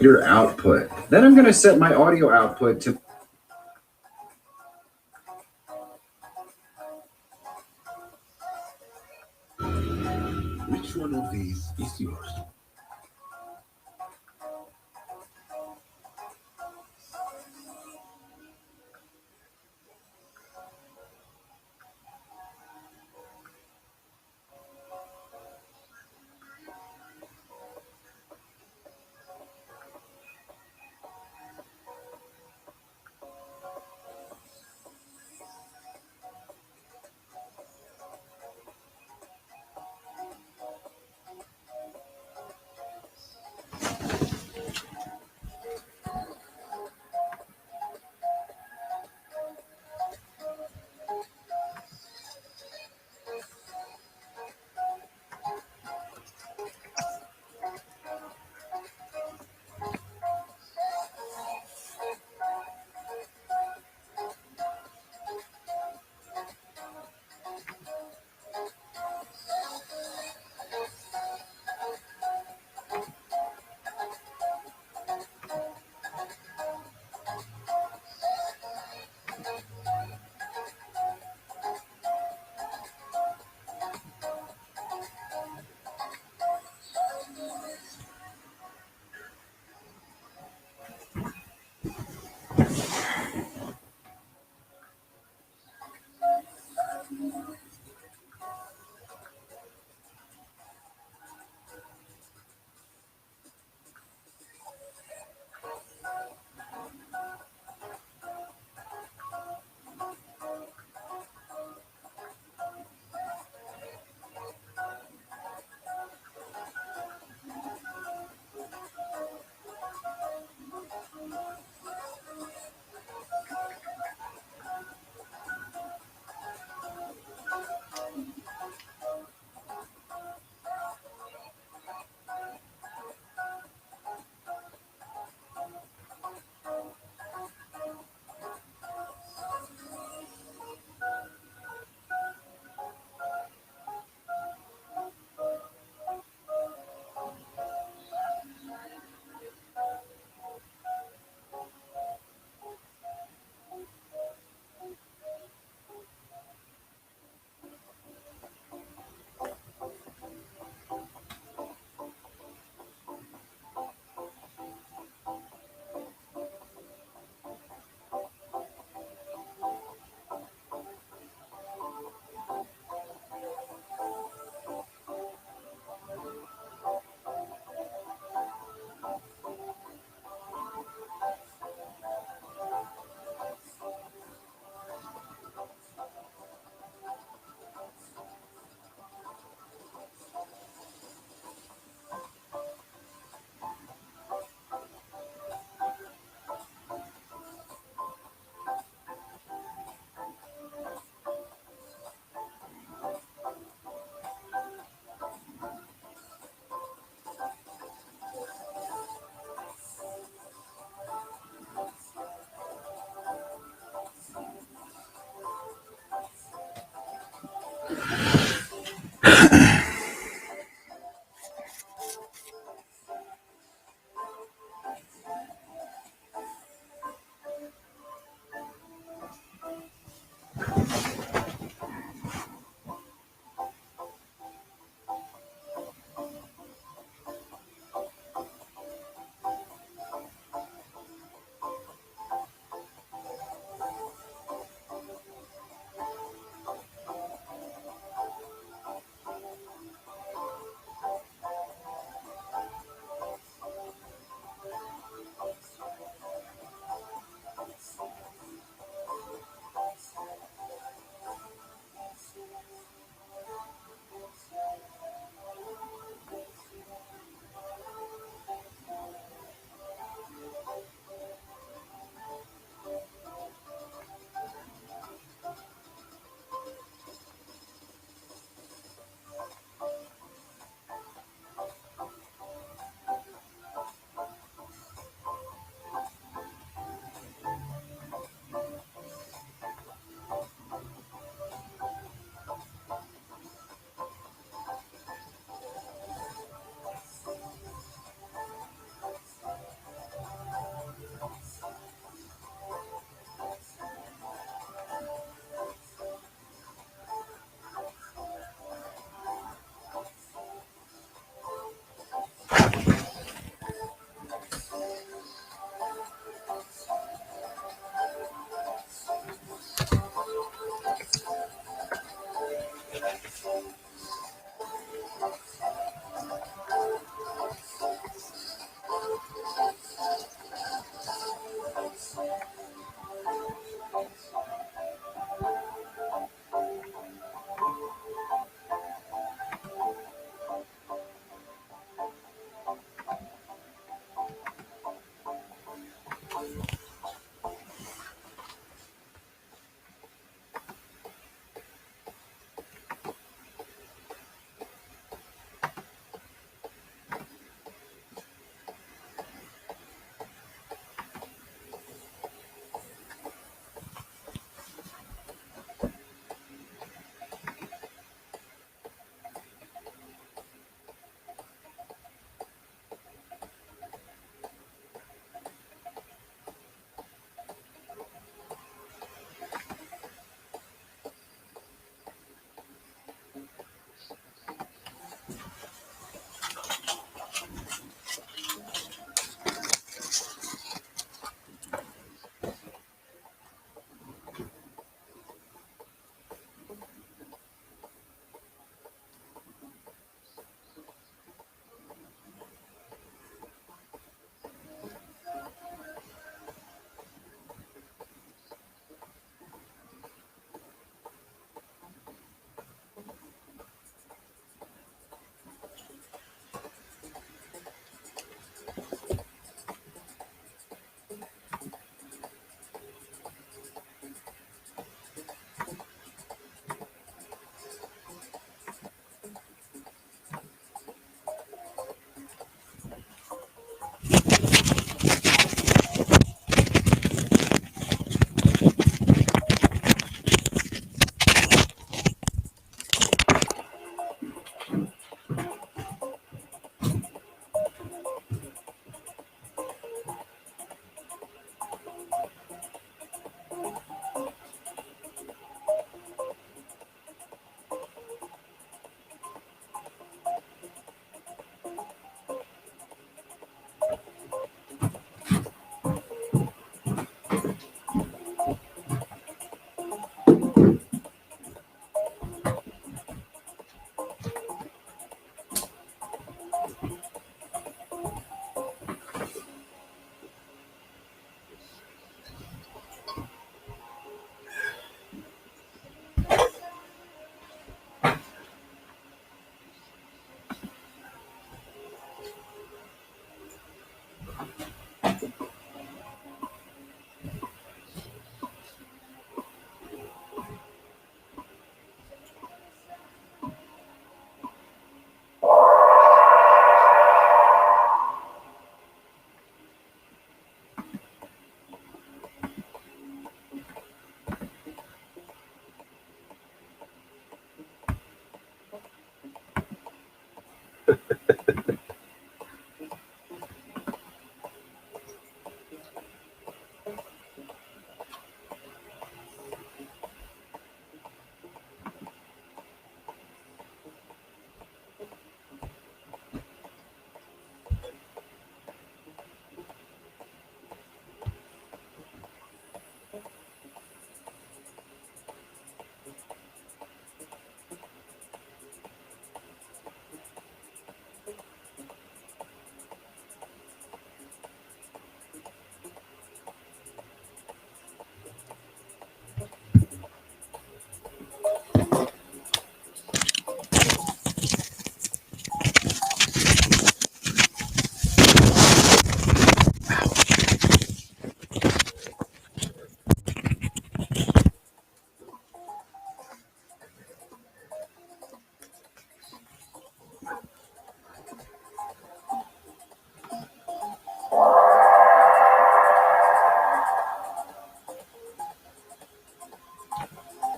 your output. Then I'm going to set my audio output to. Which one of these is yours?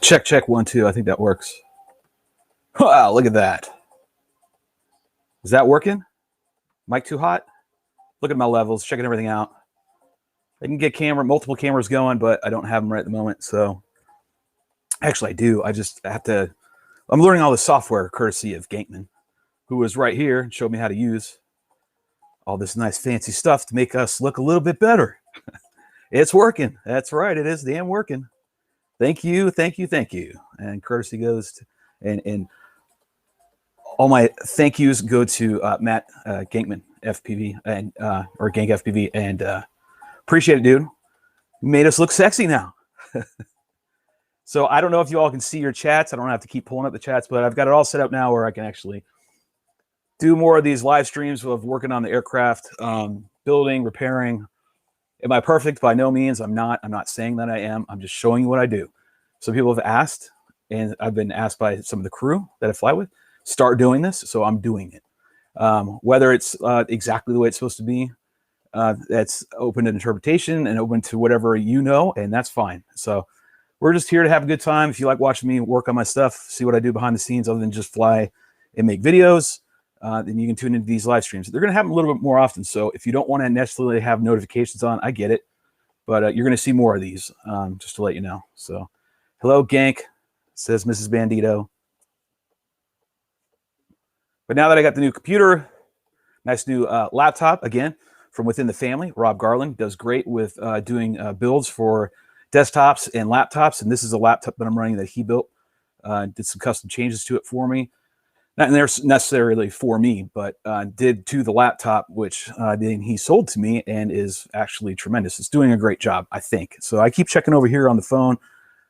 Check, check, 1, 2. I think that works. Wow, look at that. Is that working? Mic too hot? Look at my levels, checking everything out. I can get multiple cameras going, but I don't have them right at the moment. So actually I do. I have to, I'm learning all the software courtesy of Gankman, who was right here and showed me how to use all this nice fancy stuff to make us look a little bit better. It's working. That's right. It is damn working. Thank you, thank you, thank you. And courtesy goes to, and all my thank yous go to Matt Gankman, FPV, and or Gank FPV, and appreciate it, dude. You made us look sexy now. So I don't know if you all can see your chats. I don't have to keep pulling up the chats, but I've got it all set up now where I can actually do more of these live streams of working on the aircraft, building, repairing, Am I perfect? By no means. I'm not saying that I am. I'm just showing you what I do. Some people have asked, and I've been asked by some of the crew that I fly with, start doing this. So I'm doing it. Whether it's exactly the way it's supposed to be, that's open to interpretation and open to whatever you know, and that's fine. So we're just here to have a good time. If you like watching me work on my stuff, see what I do behind the scenes other than just fly and make videos, then you can tune into these live streams. They're going to happen a little bit more often. So if you don't want to necessarily have notifications on, I get it. But you're going to see more of these, just to let you know. So hello, Gank, says Mrs. Bandito. But now that I got the new computer, nice new laptop, again, from within the family. Rob Garland does great with doing builds for desktops and laptops. And this is a laptop that I'm running that he built. Did some custom changes to it for me. Not necessarily for me, but did to the laptop, which then he sold to me and is actually tremendous. It's doing a great job, I think. So I keep checking over here on the phone.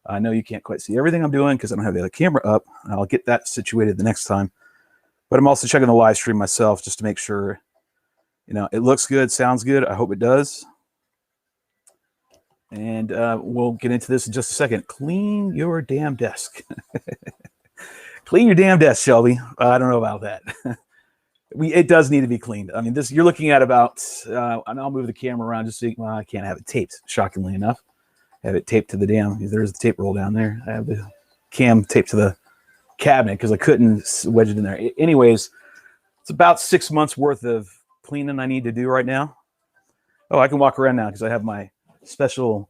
I know you can't quite see everything I'm doing because I don't have the other camera up. I'll get that situated the next time. But I'm also checking the live stream myself just to make sure, you know, it looks good, sounds good. I hope it does. And we'll get into this in just a second. Clean your damn desk. Clean your damn desk, Shelby. I don't know about that. It does need to be cleaned. I mean, this you're looking at about, and I'll move the camera around just so well, I can't have it taped, shockingly enough. Have it taped to the damn, there's the tape roll down there. I have the cam taped to the cabinet because I couldn't wedge it in there. Anyways, it's about 6 months worth of cleaning I need to do right now. Oh, I can walk around now because I have my special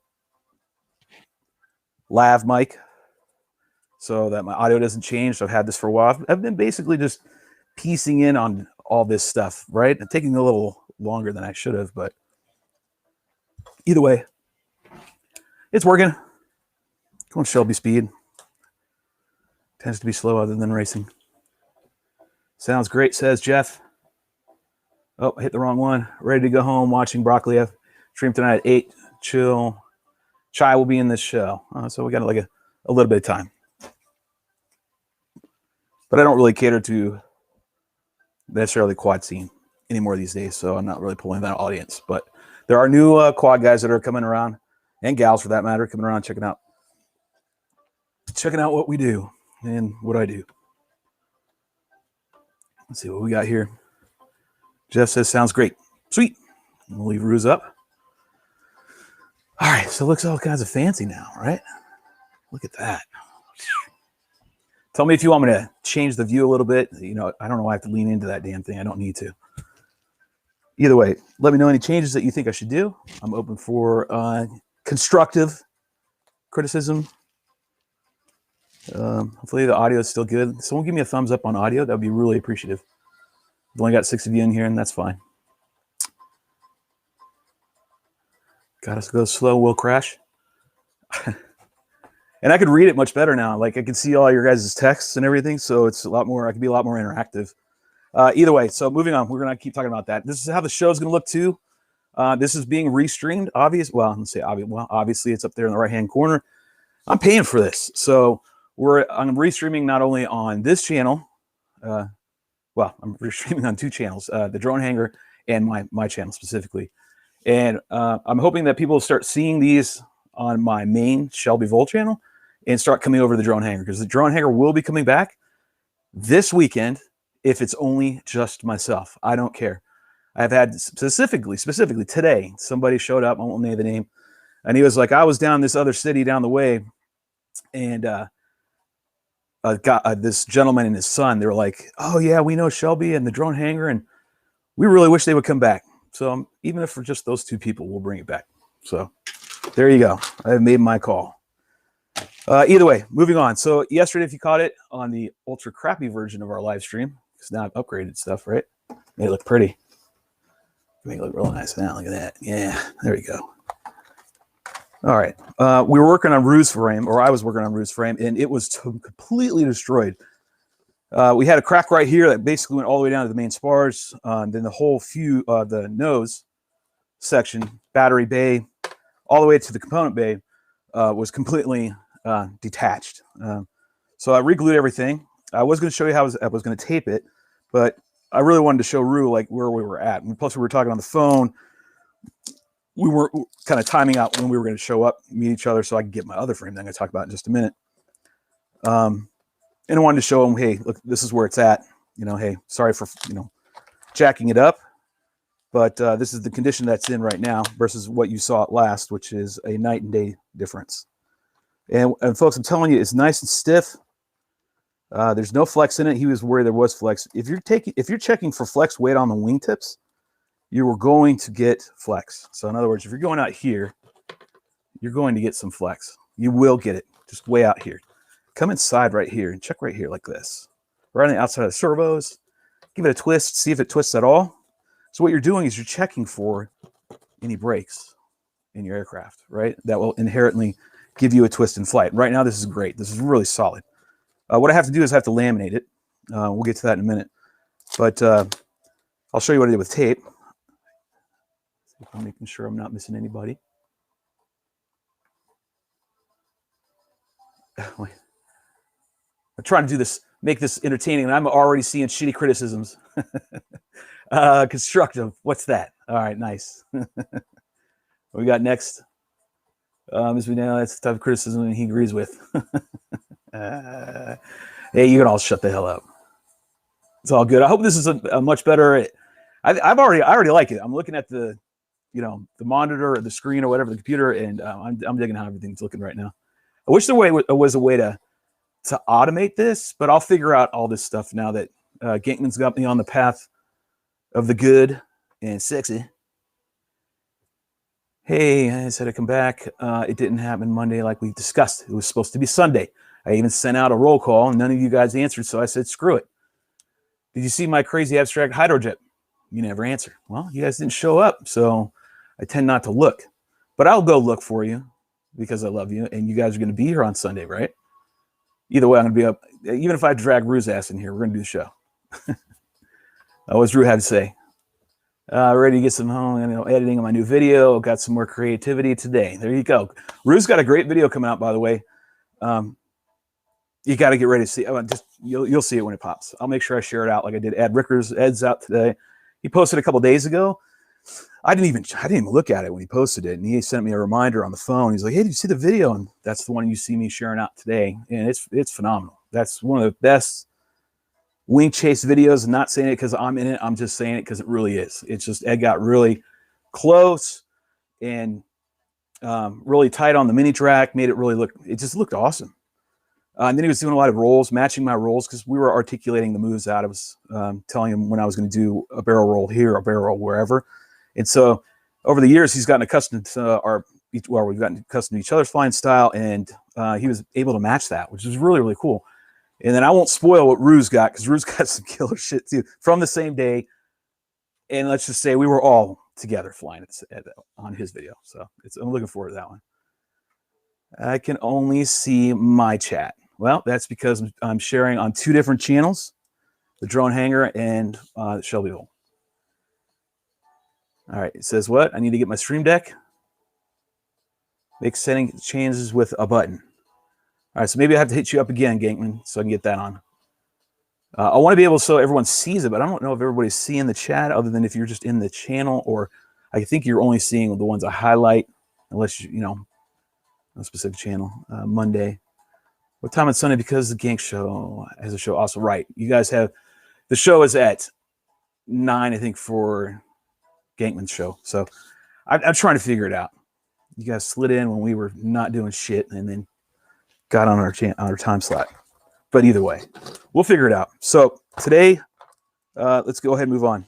lav mic so that my audio doesn't change. So I've had this for a while. I've been basically just piecing in on all this stuff, right? And taking a little longer than I should have, but either way, it's working. Come on, Shelby speed. Tends to be slow other than racing. Sounds great, says Jeff. Oh, I hit the wrong one. Ready to go home watching Broccoli. Stream tonight at 8. Chill. Chai will be in this show. So we got like a little bit of time. But I don't really cater to necessarily quad scene anymore these days, so I'm not really pulling that audience. But there are new quad guys that are coming around, and gals for that matter, coming around checking out what we do and what I do. Let's see what we got here. Jeff says, sounds great. Sweet. We'll leave Ruse up. All right, so it looks all kinds of fancy now, right? Look at that. Tell me if you want me to change the view a little bit. You know, I don't know why I have to lean into that damn thing. I don't need to. Either way, let me know any changes that you think I should do. I'm open for constructive criticism. Hopefully the audio is still good. Someone give me a thumbs up on audio. That would be really appreciative. I've only got 6 of you in here, and that's fine. Got us to go slow, we'll crash. And I could read it much better now. Like I can see all your guys' texts and everything, so it's a lot more. I can be a lot more interactive. Either way, so moving on, we're gonna keep talking about that. This is how the show is gonna look too. This is being restreamed. Obviously it's up there in the right-hand corner. I'm paying for this, so I'm restreaming not only on this channel. I'm restreaming on 2 channels: the Drone Hangar and my channel specifically. And I'm hoping that people start seeing these on my main Shelby Vol channel and start coming over to the Drone Hangar, because the Drone Hangar will be coming back this weekend if it's only just myself. I don't care. I've had specifically today, somebody showed up, I won't name the name, and he was like, I was down this other city down the way, and this gentleman and his son, they were like, oh yeah, we know Shelby and the Drone Hangar, and we really wish they would come back. So even if for just those 2 people, we'll bring it back. So there you go. I've made my call. Either way, moving on. So yesterday, if you caught it on the ultra crappy version of our live stream, because now I've upgraded stuff, right? Made it look pretty. Make it look real nice now. Look at that. Yeah, there you go. All right. We were working on Ruse frame, or I was working on Ruse frame, and it was completely destroyed. We had a crack right here that basically went all the way down to the main spars. Then the whole the nose section, battery bay, all the way to the component bay, was completely detached. So I re-glued everything. I was going to show you how I was going to tape it, but I really wanted to show Rue like where we were at. And plus we were talking on the phone. we were kind of timing out when we were going to show up, meet each other, so I could get my other frame that I'm going to talk about in just a minute. And I wanted to show him, hey, look, this is where it's at. You know, hey, sorry for, you know, jacking it up, but this is the condition that's in right now versus what you saw at last, which is a night and day difference. And folks, I'm telling you, it's nice and stiff. There's no flex in it. He was worried there was flex. If you're checking for flex weight on the wingtips, you are going to get flex. So in other words, if you're going out here, you're going to get some flex. You will get it just way out here. Come inside right here and check right here like this. Right on the outside of the servos. Give it a twist, see if it twists at all. So what you're doing is you're checking for any breaks in your aircraft, right? That will inherently give you a twist in flight. Right now, this is great. This is really solid. What I have to do is I have to laminate it. We'll get to that in a minute. But I'll show you what I did with tape. I'm making sure I'm not missing anybody. I'm trying to do this, make this entertaining, and I'm already seeing shitty criticisms. Constructive. What's that? All right, nice. What we got next? As we know, that's the type of criticism he agrees with. Hey, you can all shut the hell up. It's all good. I hope this is a much better. I already like it. I'm looking at the, you know, the monitor or the screen or whatever, the computer, and I'm digging how everything's looking right now. I wish there was a way to automate this, but I'll figure out all this stuff now that Gankman's got me on the path of the good and sexy. Hey, I said I'd come back. It didn't happen Monday like we discussed. It was supposed to be Sunday. I even sent out a roll call, and none of you guys answered, so I said, screw it. Did you see my crazy abstract hydrojet? You never answer. Well, you guys didn't show up, so I tend not to look. But I'll go look for you because I love you, and you guys are going to be here on Sunday, right? Either way, I'm going to be up. Even if I drag Rue's ass in here, we're going to do the show. What's Rue have to say? Ready to get some home, you know, editing on my new video. Got some more creativity today. There you go. Rue's got a great video coming out, by the way. You got to get ready to see. You'll see it when it pops. I'll make sure I share it out like I did Ed Ricker's. Ed's out today. He posted a couple days ago. I didn't even look at it when he posted it, and he sent me a reminder on the phone. He's like, "Hey, did you see the video?" And that's the one you see me sharing out today, and it's phenomenal. That's one of the best wing chase videos. I'm not saying it because I'm in it. I'm just saying it because it really is. It's just Ed got really close and really tight on the mini Drak. Made it really look. It just looked awesome. And then he was doing a lot of rolls, matching my rolls because we were articulating the moves out. I was telling him when I was going to do a barrel roll here, a barrel roll wherever. And so over the years, he's gotten accustomed to we've gotten accustomed to each other's flying style, and he was able to match that, which is really, really cool. And then I won't spoil what Rue's got because Rue's got some killer shit too from the same day. And let's just say we were all together flying on his video. So I'm looking forward to that one. I can only see my chat. Well, that's because I'm sharing on two different channels, the Drone Hangar and Shelby Hole. All right, it says what? I need to get my Stream Deck. Make setting changes with a button. All right, so maybe I have to hit you up again, Gankman, so I can get that on. I want to be able so everyone sees it, but I don't know if everybody's seeing the chat other than if you're just in the channel, or I think you're only seeing the ones I highlight, unless you know, a specific channel. Monday. What time on Sunday? Because the Gank show has a show also. Right. You guys have, the show is at 9, I think, for Gankman's show. So I'm trying to figure it out. You guys slid in when we were not doing shit and then got on our time slot. But either way, we'll figure it out. So today, let's go ahead and move on.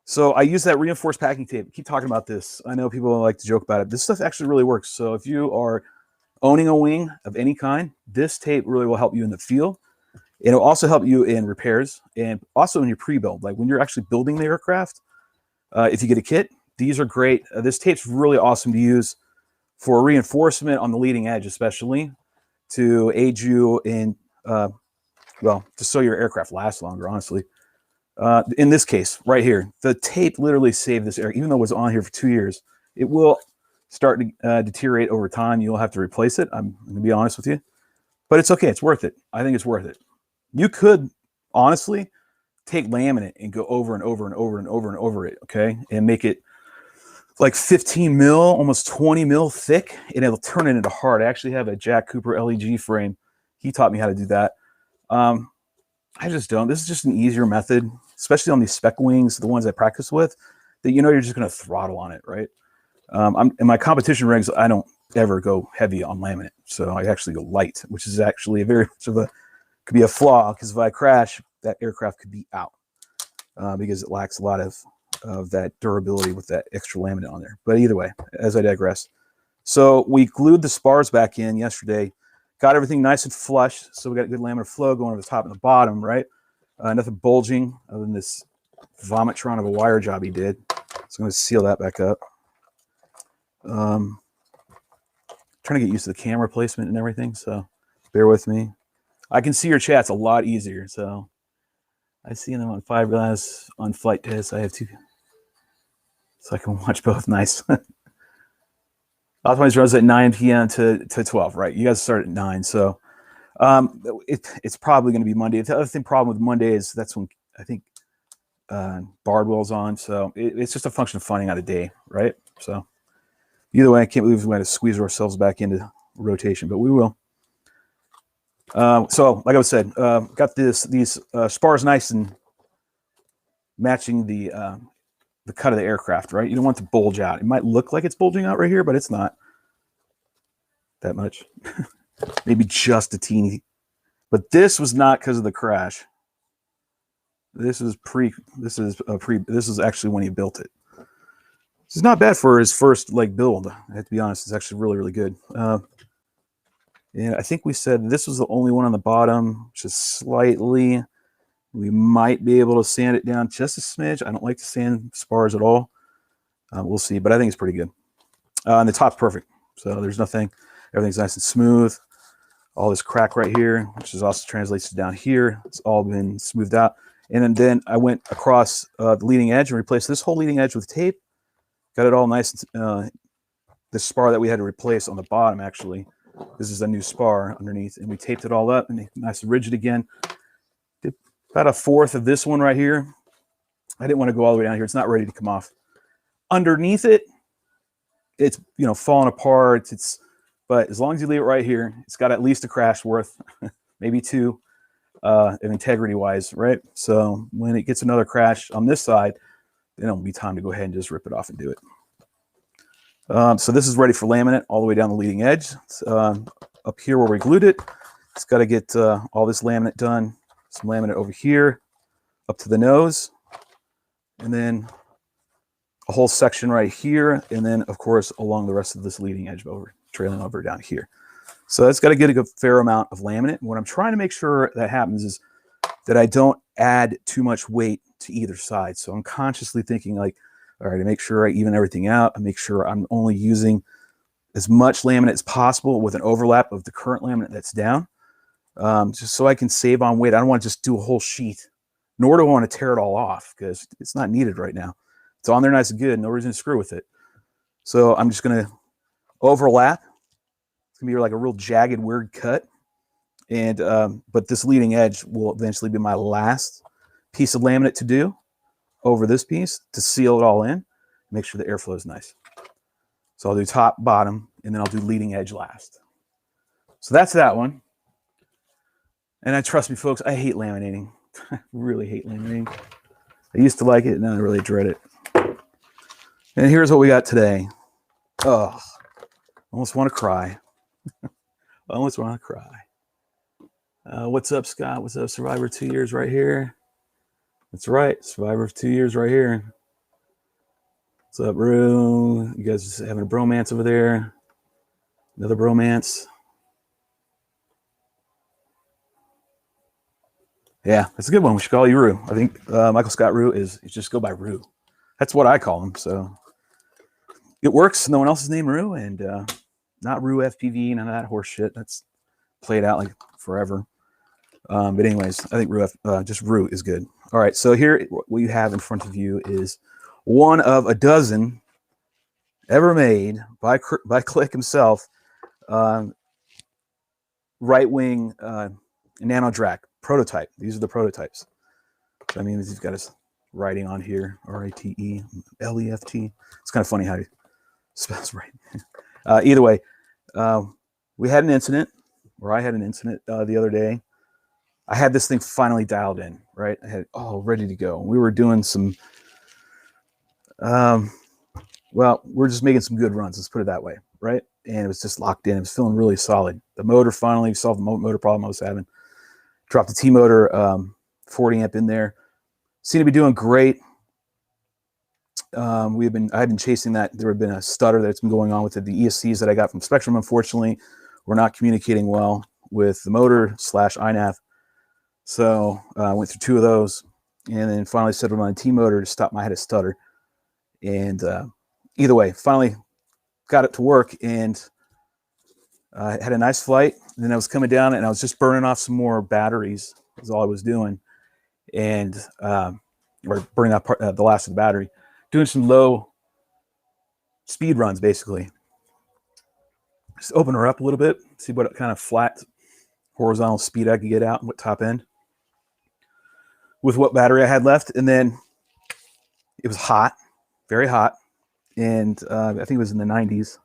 So I use that reinforced packing tape. I keep talking about this. I know people like to joke about it. This stuff actually really works. So if you are owning a wing of any kind, this tape really will help you in the field. And it'll also help you in repairs and also in your pre-build. Like when you're actually building the aircraft, if you get a kit, these are great. This tape's really awesome to use for reinforcement on the leading edge, especially to aid you in, well, just so your aircraft lasts longer, honestly. In this case, right here, the tape literally saved this air. Even though it was on here for 2 years, it will start to deteriorate over time. You'll have to replace it. I'm going to be honest with you. But it's okay. It's worth it. I think it's worth it. You could, honestly, take laminate and go over and over and over and over and over it, okay? And make it like 15 mil, almost 20 mil thick, and it'll turn it into hard. I actually have a Jack Cooper LEG frame. He taught me how to do that. I just don't. This is just an easier method, especially on these Spec wings, the ones I practice with, that you know you're just going to throttle on it, right? In my competition rigs, I don't ever go heavy on laminate, so I actually go light, which is actually a very much of a could be a flaw, because if I crash, that aircraft could be out because it lacks a lot of that durability with that extra laminate on there. But either way, as I digress. So we glued the spars back in yesterday, got everything nice and flush, so we got a good laminar flow going over the top and the bottom, right? Nothing bulging other than this vomitron of a wire job he did. So I'm going to seal that back up. Trying to get used to the camera placement and everything, so bear with me. I can see your chats a lot easier, so I see them on fiberglass, on flight test. I have two, so I can watch both. Nice. Optimized runs at 9 p.m. to 12, right? You guys start at 9, so it's probably going to be Monday. The other problem with Monday is that's when I think Bardwell's on, so it's just a function of finding out a day, right? So either way, I can't believe we had to squeeze ourselves back into rotation, but we will. So, like I said, got these spars nice and matching the cut of the aircraft, right? You don't want it to bulge out. It might look like it's bulging out right here, but it's not that much. Maybe just a teeny. But this was not because of the crash. This is actually when he built it. This is not bad for his first build. I have to be honest, it's actually really, really good. And I think we said this was the only one on the bottom, which is slightly, we might be able to sand it down just a smidge. I don't like to sand spars at all. We'll see, but I think it's pretty good. And the top's perfect. So there's nothing, everything's nice and smooth. All this crack right here, which is also translates down here. It's all been smoothed out. And then I went across the leading edge and replaced this whole leading edge with tape. Got it all nice. The spar that we had to replace on the bottom, actually, this is a new spar underneath, and we taped it all up and make it nice and rigid again. Did about a fourth of this one right here. I didn't want to go all the way down here. It's not ready to come off. Underneath it, it's falling apart. But as long as you leave it right here, it's got at least a crash worth, maybe two, integrity wise, right? So when it gets another crash on this side, then it'll be time to go ahead and just rip it off and do it. So this is ready for laminate all the way down the leading edge. Up here where we glued it, it's got to get all this laminate done. Some laminate over here, up to the nose, and then a whole section right here, and then of course along the rest of this leading edge over, trailing over down here. So that's got to get a good fair amount of laminate. What I'm trying to make sure that happens is that I don't add too much weight to either side. So I'm consciously thinking all right, to make sure I even everything out, I make sure I'm only using as much laminate as possible with an overlap of the current laminate that's down, just so I can save on weight. I don't want to just do a whole sheet, nor do I want to tear it all off because it's not needed right now. It's on there nice and good. No reason to screw with it. So I'm just going to overlap. It's going to be like a real jagged, weird cut. And but this leading edge will eventually be my last piece of laminate to do over this piece to seal it all in, make sure the airflow is nice. So I'll do top, bottom, and then I'll do leading edge last. So that's that one. And trust me, folks, I hate laminating. I really hate laminating. I used to like it, now I really dread it. And here's what we got today. Oh, almost want to cry. Almost want to cry. What's up, Scott? What's up, Survivor 2 years right here? That's right, Survivor of 2 years right here. What's up, Rue? You guys just having a bromance over there? Another bromance. Yeah, that's a good one. We should call you Rue. I think Michael Scott Rue is just go by Rue. That's what I call him. So it works. No one else is named Rue, and not Rue FPV, none of that horse shit. That's played out like forever. But anyways, I think just Rue is good. All right, so here what you have in front of you is one of a dozen ever made by Click himself, RiteWing Nano Drak prototype. These are the prototypes. So, I mean, he's got his writing on here, RiteLEFT. It's kind of funny how he spells right. Either way, we had an incident, or I had an incident the other day. I had this thing finally dialed in, right? I had it all ready to go. We were doing some, well, we're just making some good runs. Let's put it that way, right? And it was just locked in. It was feeling really solid. The motor finally solved the motor problem I was having. Dropped the T-motor 40 amp in there. Seemed to be doing great. I had been chasing that. There had been a stutter that's been going on with it. The ESCs that I got from Spectrum, unfortunately, were not communicating well with the motor / iNav. So I went through 2 of those, and then finally settled on a T-motor to stop my head of stutter. And either way, finally got it to work, and I had a nice flight. And then I was coming down, and I was just burning off some more batteries. That's all I was doing, and or burning off the last of the battery, doing some low speed runs, basically. Just open her up a little bit, see what kind of flat horizontal speed I could get out, and what top end with what battery I had left. And then it was hot, very hot, and I think it was in the 90s.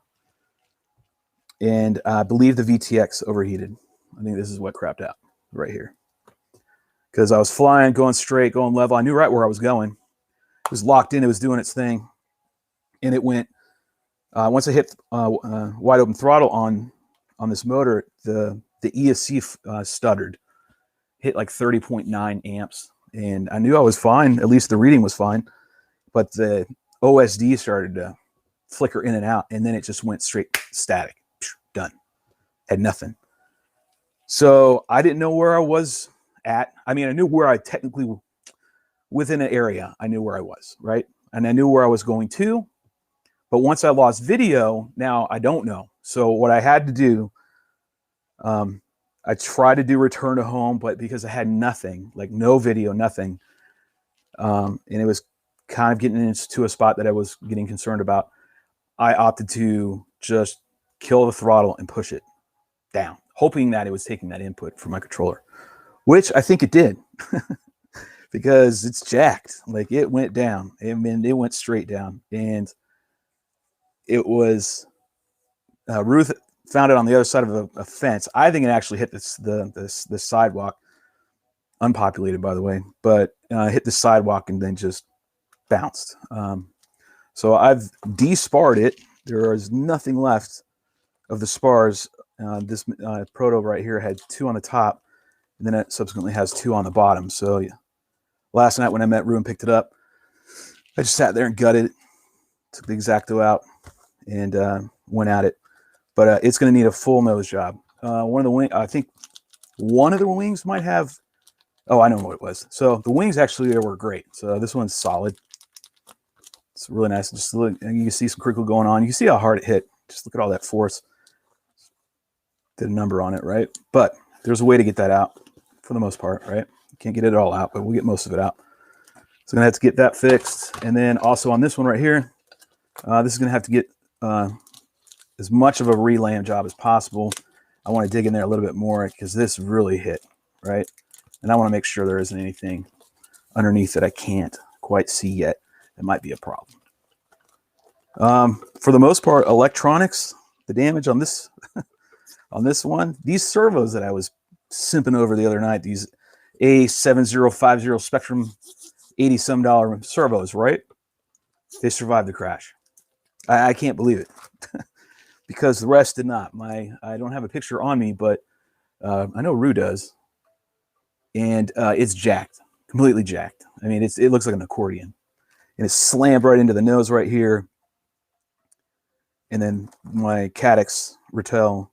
And I believe the VTX overheated. I think this is what crapped out right here, because I was flying, going straight, going level. I knew right where I was going. It was locked in. It was doing its thing, and it went. Once I hit wide open throttle on this motor, the ESC stuttered, hit like 30.9 amps, and I knew I was fine. At least the reading was fine, but the OSD started to flicker in and out, and then it just went straight static. Done. Had nothing. So I didn't know where I was at. I mean, I knew where I technically, within an area, I knew where I was, right? And I knew where I was going to. But once I lost video, now I don't know. So what I had to do, I tried to do return to home, but because I had nothing, like no video, nothing, and it was kind of getting into a spot that I was getting concerned about, I opted to just kill the throttle and push it down, hoping that it was taking that input from my controller, which I think it did. Because it's jacked. Like, it went down. It went straight down. And it was Ruth found it on the other side of a fence. I think it actually hit the sidewalk, unpopulated, by the way, but hit the sidewalk and then just bounced. So I've de-sparred it. There is nothing left of the spars. This proto right here had 2 on the top, and then it subsequently has 2 on the bottom. So yeah. Last night when I met Rue and picked it up, I just sat there and gutted it, took the X-Acto out, and went at it. But it's going to need a full nose job. One of the wings, I think one of the wings might have, oh, I know what it was. So the wings actually were great. So this one's solid. It's really nice. Just look, and you can see some crinkle going on. You can see how hard it hit. Just look at all that force. Did a number on it, right? But there's a way to get that out for the most part, right? You can't get it all out, but we'll get most of it out. So I'm gonna have to get that fixed. And then also on this one right here, this is gonna have to get as much of a relam job as possible. I want to dig in there a little bit more because this really hit, right? And I want to make sure there isn't anything underneath that I can't quite see yet. That might be a problem. For the most part, electronics, the damage on this on this one, these servos that I was simping over the other night, these A7050 Spectrum $80-some servos, right? They survived the crash. I can't believe it. Because the rest did not. I don't have a picture on me, but I know Rue does. And it's jacked, completely jacked. I mean, it looks like an accordion. And it's slammed right into the nose right here. And then my Caddx Ratel,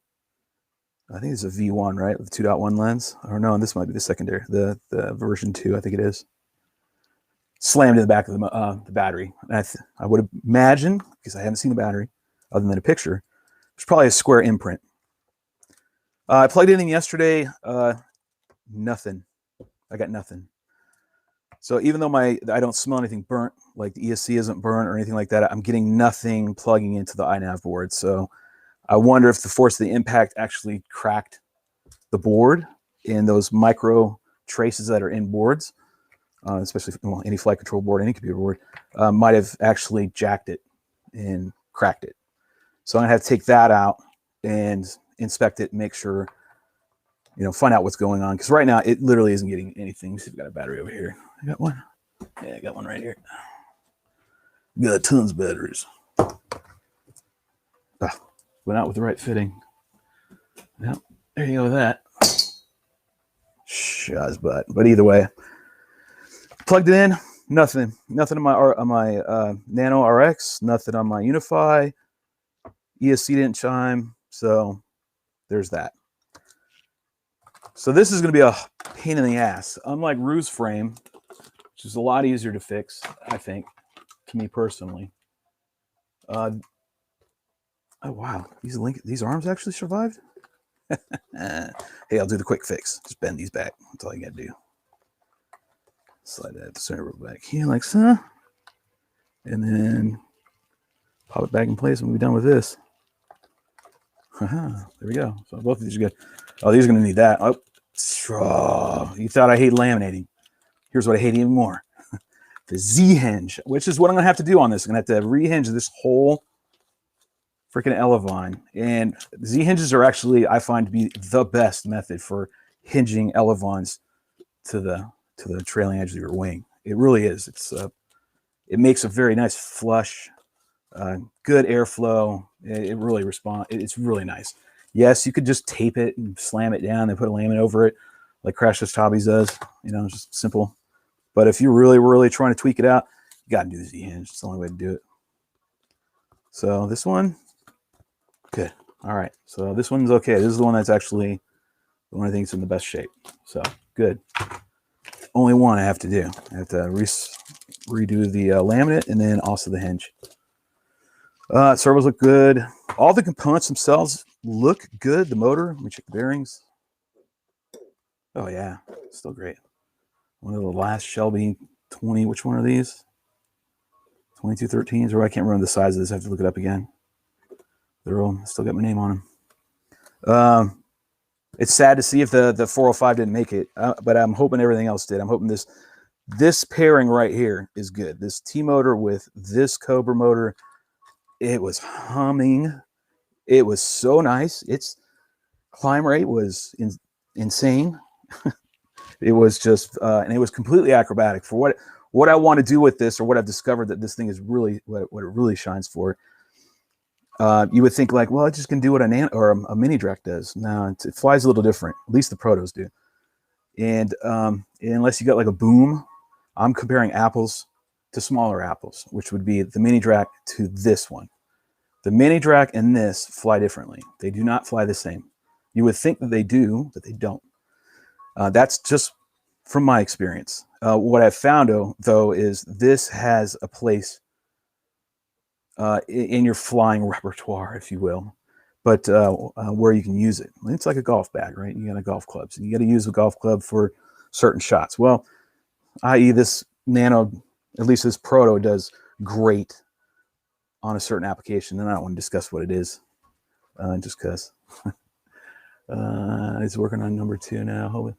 I think it's a V1, right? With 2.1 lens. Or no, this might be the secondary, the version 2, I think it is. Slammed in the back of the battery. And I would imagine, because I haven't seen the battery, other than a picture, there's probably a square imprint. I plugged it in yesterday. Nothing. I got nothing. So even though I don't smell anything burnt, like the ESC isn't burnt or anything like that, I'm getting nothing plugging into the iNav board. So I wonder if the force of the impact actually cracked the board in those micro traces that are in boards. especially well, any flight control board, any computer board, might have actually jacked it and cracked it. So I'm gonna have to take that out and inspect it, make sure, find out what's going on. Because right now it literally isn't getting anything. See, we've got a battery over here. I got one. Yeah, I got one right here. Got tons of batteries. Went out with the right fitting. Yep, there you go with that. Shaz butt. But either way, plugged it in. Nothing on my Nano RX. Nothing on my Unify. ESC didn't chime. So there's that. So this is going to be a pain in the ass. Unlike Ruse frame, which is a lot easier to fix, I think, to me personally. Oh wow, these arms actually survived. Hey, I'll do the quick fix. Just bend these back. That's all you gotta do. Slide that center back here like so, and then pop it back in place, and we'll be done with this. There we go. So both of these are good. Oh, these are gonna need that. Oh, you thought I hate laminating. Here's what I hate even more. The Z-hinge, which is what I'm gonna have to do on this. I'm gonna have to rehinge this whole freaking Elevon. And Z-hinges are actually, I find, to be the best method for hinging Elevons to the trailing edge of your wing. It really is. It makes a very nice flush, good airflow. It really responds. It's really nice. Yes, you could just tape it and slam it down and put a laminate over it, like Crashless Hobbies does. Just simple. But if you're really, really trying to tweak it out, you got to do the Z-hinge. It's the only way to do it. So this one, good. All right. So this one's okay. This is the one that's actually the one I think is in the best shape. So good. Only one I have to do. I have to redo the laminate and then also the hinge. Servos look good. All the components themselves look good. The motor, let me check the bearings. Oh yeah, still great. One of the last Shelby 20, which one are these? 2213s, or I can't remember the size of this. I have to look it up again. They're all still got my name on them. It's sad to see if the 405 didn't make it, but I'm hoping everything else did. I'm hoping this pairing right here is good. This T-motor with this Cobra motor, it was humming. It was so nice. Its climb rate was insane. It was just, and it was completely acrobatic for what I want to do with this, or what I've discovered that this thing is really what it really shines for. You would think like, well, it just can do what a mini Drak does. No, it flies a little different. At least the protos do. And unless you got like a boom, I'm comparing apples to smaller apples, which would be the mini Drak to this one. The mini Drak and this fly differently. They do not fly the same. You would think that they do, but they don't. That's just from my experience. What I've found, though, is this has a place in your flying repertoire, if you will, but where you can use it. It's like a golf bag, right? You got a golf club, so you got to use a golf club for certain shots. Well, i.e. this Nano, at least this Proto, does great on a certain application, and I don't want to discuss what it is, just because. It's working on number 2 now.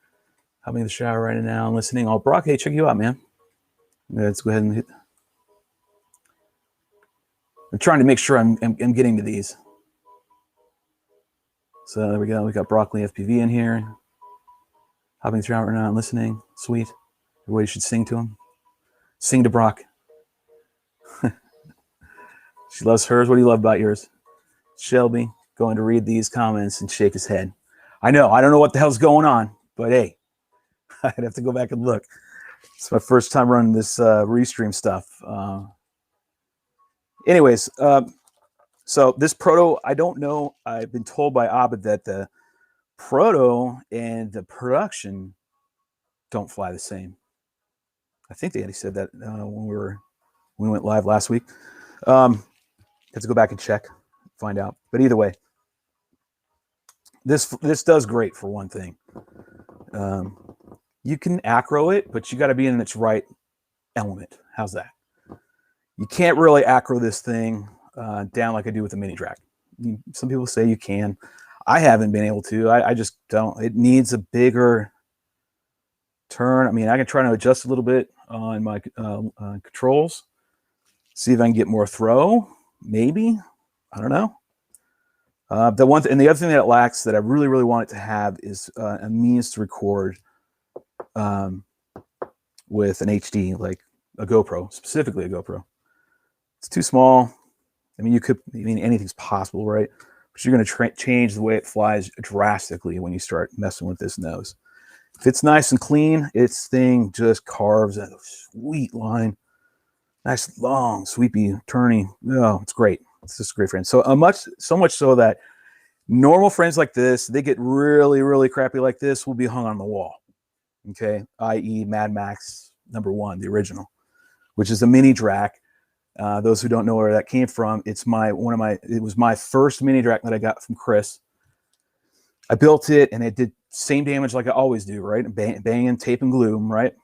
Having in the shower right now and listening. Oh, Brock, hey, check you out, man. Let's go ahead and hit. I'm trying to make sure I'm getting to these. So there we go. We got Broccoli FPV in here. Having the shower right now and listening. Sweet. Everybody should sing to him. Sing to Brock. She loves hers. What do you love about yours? Shelby, going to read these comments and shake his head. I know. I don't know what the hell's going on, but hey, I'd have to go back and look. It's my first time running this Restream stuff. Anyways, so this Proto, I don't know. I've been told by Abed that the Proto and the production don't fly the same. I think they said that when we went live last week. Have to go back and check, find out. But either way, this does great for one thing. You can acro it, but you got to be in its right element. How's that? You can't really acro this thing down like I do with the mini Drak. Some people say you can. I haven't been able to. I just don't. It needs a bigger turn. I mean, I can try to adjust a little bit on my controls. See if I can get more throw. Maybe. I don't know. The other thing that it lacks that I really, really want it to have is a means to record with an HD, like a GoPro, specifically a GoPro. It's too small. I mean, anything's possible, right? But you're going to change the way it flies drastically when you start messing with this nose. If it's nice and clean, its thing just carves a sweet line. Nice, long, sweepy, turny. Oh, it's great. It's just a great frame. So so much so that normal frames like this, they get really, really crappy like this, will be hung on the wall. Okay, i.e. Mad Max #1, the original, which is a mini Drak. Those who don't know where that came from, it was my first mini Drak that I got from Chris. I built it and it did same damage like I always do, right? Banging tape and glue, right?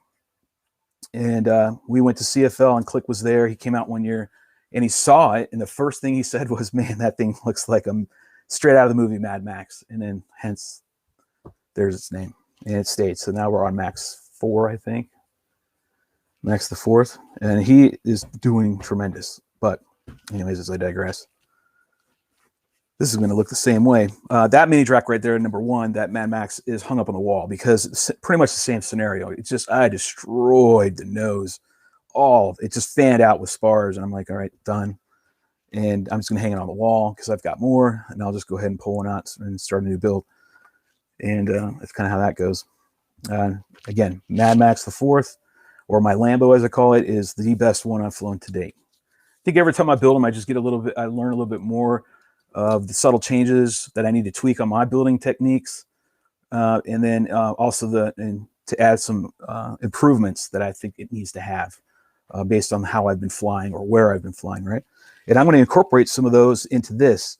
And we went to CFL and Click was there. He came out one year and he saw it. And the first thing he said was, man, that thing looks like a straight out of the movie Mad Max. And then hence there's its name. And it stayed. So now we're on Max 4, I think. Max the 4th. And he is doing tremendous. But anyways, as I digress. This is going to look the same way. That mini Drak right there, #1, that Mad Max is hung up on the wall because it's pretty much the same scenario. It's just, I destroyed the nose. It just fanned out with spars. And I'm like, all right, done. And I'm just going to hang it on the wall because I've got more. And I'll just go ahead and pull one out and start a new build. And that's kind of how that goes. Again, Mad Max the 4th, or my Lambo as I call it, is the best one I've flown to date. I think every time I build them, I just get I learn a little bit more of the subtle changes that I need to tweak on my building techniques, and then also to add some improvements that I think it needs to have based on how I've been flying or where I've been flying, right? And I'm going to incorporate some of those into this.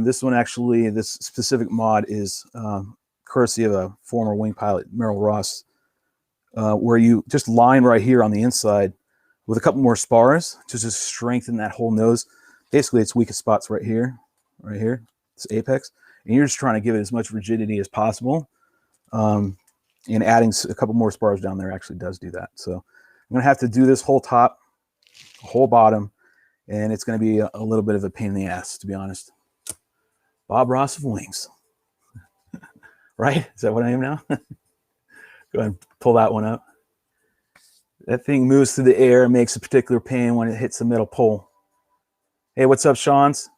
This one actually, this specific mod is courtesy of a former wing pilot, Merrill Ross, where you just line right here on the inside with a couple more spars to just strengthen that whole nose. Basically, its weakest spot's right here, this apex. And you're just trying to give it as much rigidity as possible. And adding a couple more spars down there actually does do that. So I'm going to have to do this whole top, whole bottom, and it's going to be a little bit of a pain in the ass, to be honest. Bob Ross of Wings. Right? Is that what I am now? Go ahead and pull that one up. That thing moves through the air and makes a particular pain when it hits the metal pole. Hey, what's up, Sean's?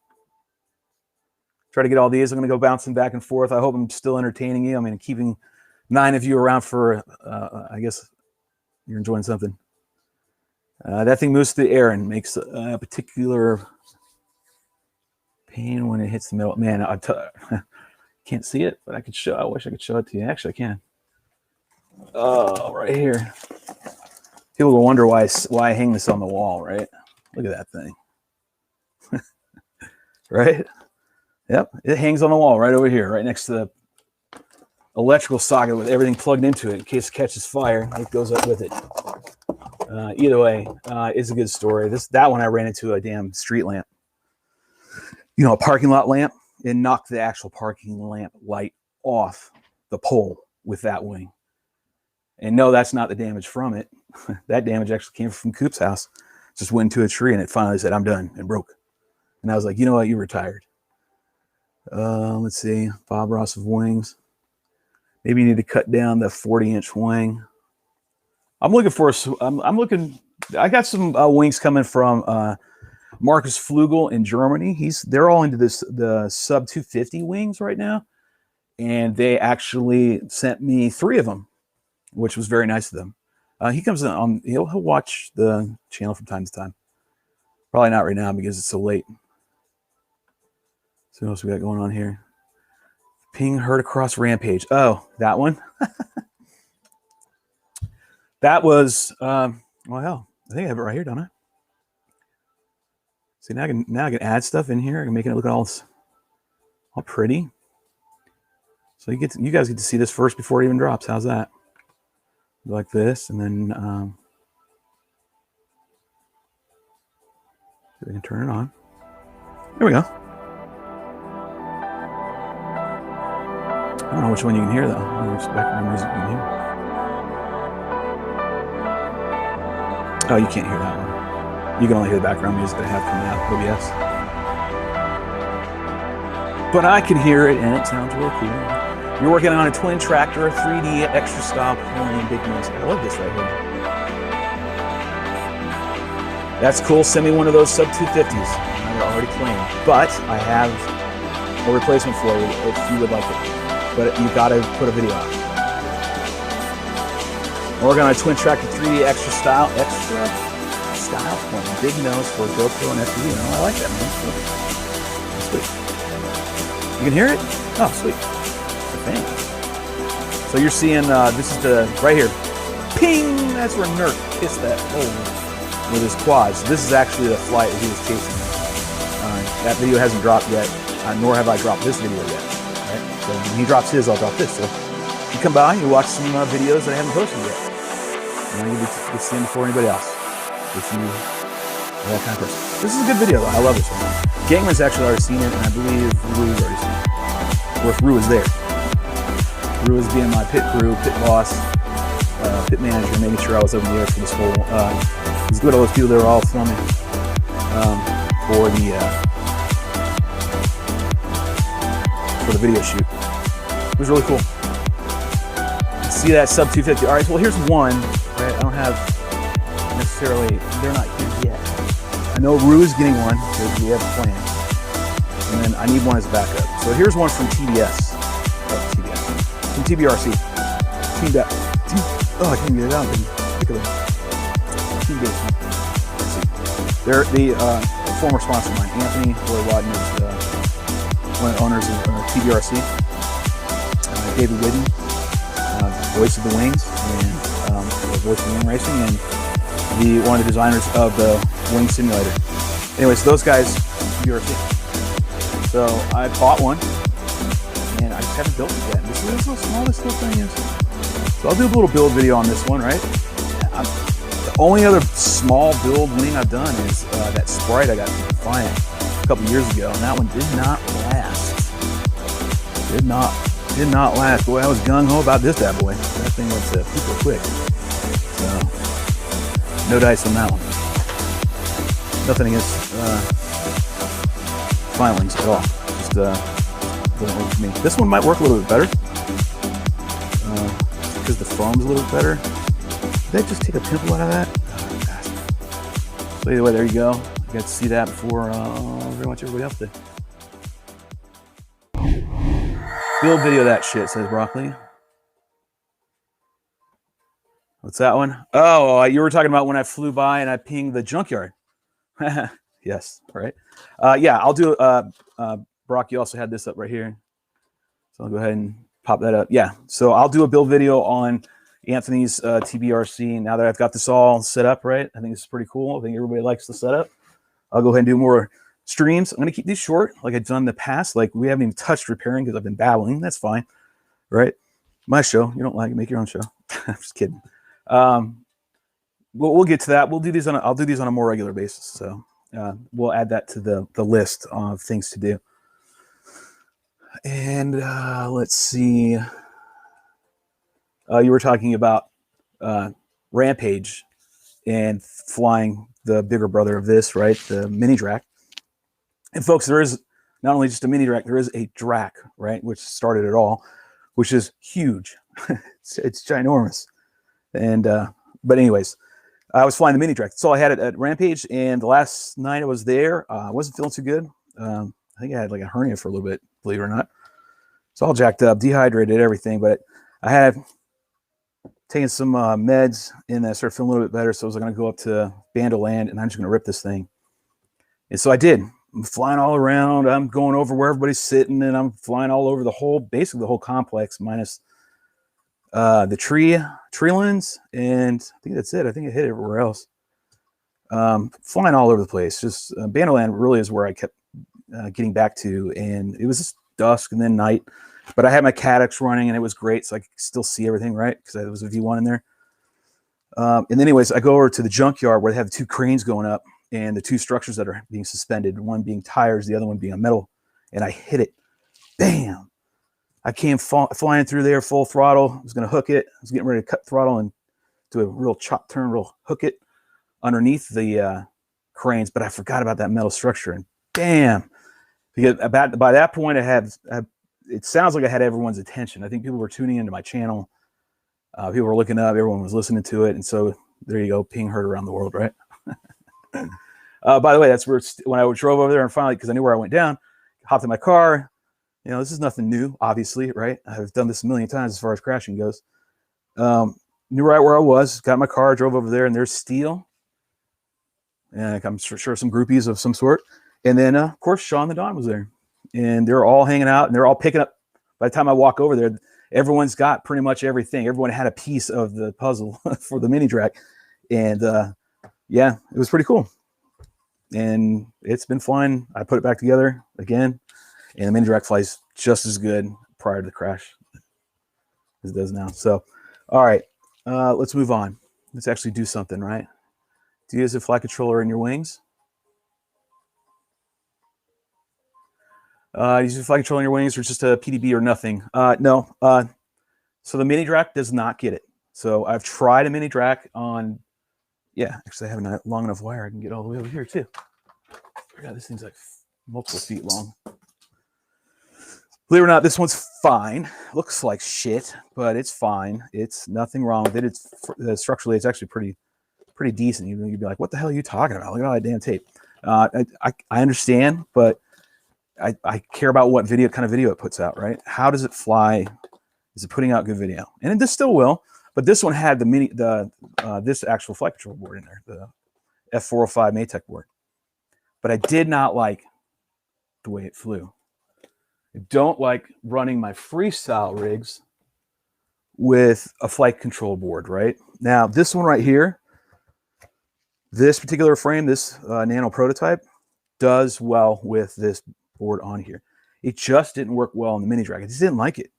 Try to get all these. I'm going to go bouncing back and forth. I hope I'm still entertaining you. I mean, keeping 9 of you around for, I guess you're enjoying something. That thing moves through the air and makes a particular pain when it hits the metal. Man, I can't see it, but I could show. I wish I could show it to you. Actually, I can. Oh, right here. People will wonder why I hang this on the wall, right? Look at that thing. Right? Yep, it hangs on the wall right over here, right next to the electrical socket with everything plugged into it in case it catches fire. It goes up with it. Either way, it's a good story. That one I ran into a damn street lamp. You know, a parking lot lamp. It knocked the actual parking lamp light off the pole with that wing. And no, that's not the damage from it. That damage actually came from Coop's house. Just went into a tree and it finally said, I'm done, and broke. And I was like, you know what, you're retired. Let's see, Bob Ross of Wings. Maybe you need to cut down the 40-inch wing. I'm looking for I got some wings coming from Marcus Flugel in Germany. They're all into the sub 250 wings right now. And they actually sent me 3 of them, which was very nice of them. He comes on, he'll watch the channel from time to time. Probably not right now because it's so late. So what else we got going on here? Ping heard across Rampage. Oh, that one. That was well, hell, I think I have it right here, don't I? See, now I can add stuff in here. I can make it look all pretty. So you guys get to see this first before it even drops. How's that? Like this, and then we can turn it on. There we go. I don't know which one you can hear though. Background music you can hear. Oh, you can't hear that one. You can only hear the background music that I have coming out OBS. But I can hear it, and it sounds real cool. You're working on a twin tractor, 3D extra style pulling big nose. I love this right here. That's cool. Send me one of those sub 250s. They're already playing, but I have a replacement for you if you would like it. But you got to put a video out. We're working on a twin tractor 3D extra style point. Big nose for GoPro and FPV. Oh, I like that, man. Sweet. You can hear it? Oh, sweet. Thanks. So you're seeing, this is the, right here. Ping! That's where Nurk kissed that hole with his quads. This is actually the flight that he was chasing. That video hasn't dropped yet, nor have I dropped this video yet. Right? So when he drops his, I'll drop this. So you come by, you watch some videos that I haven't posted yet. You'll be seeing before anybody else. If you are that kind of person. This is a good video, though. I love this one. Gangman's actually already seen it, and I believe Rue's already seen it. Or if Rue is there. Rue is being my pit crew, pit boss, pit manager, making sure I was over the air for this whole. He's good. All those people that were all filming for the video shoot. It was really cool. See that sub 250. All right. Well, here's one. Right. I don't have necessarily. They're not here yet. I know Rue is getting one because we have a plan, and then I need one as a backup. So here's one from TBS. From TBRC. Oh, I can't get it out. They're the former sponsor of mine, Anthony Roy Wadden, is one of the owners of TBRC. David Whidden, voice of the Wings, and voice of Wing Racing, and one of the designers of the Wing Simulator. Anyways, those guys, TBRC. So I bought one, and I just haven't built it yet. This is how small this little thing is. So I'll do a little build video on this one, right? The only other small build wing I've done is that Sprite I got from Defiant a couple years ago, and that one did not last. Did not last. Boy, I was gung-ho about this bad boy. That thing was super quick. So, no dice on that one. Nothing against filings at all. Just doesn't work for me. This one might work a little bit better because the foam's a little bit better. Did I just take a pimple out of that? Oh, so either way, there you go. You got to see that before very much everybody else did. Build video that shit, says Broccoli. What's that one? Oh, you were talking about when I flew by and I pinged the junkyard. Yes, right. Yeah, I'll do. Brock, you also had this up right here, so I'll go ahead and pop that up. Yeah, so I'll do a build video on Anthony's TBRC. Now that I've got this all set up, right? I think it's pretty cool. I think everybody likes the setup. I'll go ahead and do more streams. I'm going to keep these short like I've done in the past. Like we haven't even touched repairing because I've been babbling. That's fine, right? My show. You don't like it, make your own show. I'm just kidding. We'll get to that. We'll do these on. I'll do these on a more regular basis. So we'll add that to the list of things to do. And let's see. You were talking about Rampage and flying the bigger brother of this, right? The mini Drak. And folks, there is not only just a mini Drak, there is a Drak, right? Which started it all, which is huge. it's ginormous. And but anyways, I was flying the mini Drak. That's all I had at Rampage. And the last night I was there, I wasn't feeling too good. I think I had like a hernia for a little bit, believe it or not. It's all jacked up, dehydrated, everything. But I had taken some meds and I started feeling a little bit better. So I was going to go up to Bando Land and I'm just going to rip this thing. And so I did. I'm flying all around. I'm going over where everybody's sitting and I'm flying all over the whole, basically the whole complex minus the tree lands. And I think that's it. I think I hit everywhere else. Flying all over the place. Just Bando Land really is where I kept getting back to. And it was just dusk and then night. But I had my Caddx running and it was great. So I could still see everything, right? Because there was a V1 in there. And anyways, I go over to the junkyard where they have the two cranes going up and the two structures that are being suspended, one being tires, the other one being a metal. And I hit it. Bam! I came flying through there full throttle. I was going to hook it. I was getting ready to cut throttle and do a real chop turn, real hook it. underneath the cranes, but I forgot about that metal structure. And bam, because by that point, it sounds like I had everyone's attention. I think people were tuning into my channel. People were looking up. Everyone was listening to it. And so there you go, being heard around the world, right? By the way, that's where when I drove over there and finally, because I knew where I went down, hopped in my car. You know, this is nothing new, obviously, right? I've done this a million times as far as crashing goes. Knew right where I was, got in my car, drove over there, and there's steel. And I'm sure some groupies of some sort. And then, of course, Sean the Don was there. And they're all hanging out, and they're all picking up. By the time I walk over there, everyone's got pretty much everything. Everyone had a piece of the puzzle for the mini Drak. And, yeah, it was pretty cool. And it's been fun. I put it back together again. And the mini Drak flies just as good prior to the crash as it does now. So, all right, let's move on. Let's actually do something, right? Do you use a flight controller in your wings? Use a flight controller in your wings or just a PDB or nothing? No. So the mini Drak does not get it. So I've tried a mini Drak on, yeah, actually I have a long enough wire I can get all the way over here too. God, this thing's like multiple feet long. Believe it or not, this one's fine. Looks like shit, but it's fine. It's nothing wrong with it. It's structurally, it's actually pretty decent. You'd be like, what the hell are you talking about? Look at all that damn tape. I understand, but I care about what kind of video it puts out, right? How does it fly? Is it putting out good video? And this still will, but this one had this actual flight control board in there, the F405 Maytech board. But I did not like the way it flew. I don't like running my freestyle rigs with a flight control board, right? Now, this one right here, this particular frame, this Nano prototype, does well with this board on here. It just didn't work well in the mini Drak. I just didn't like it.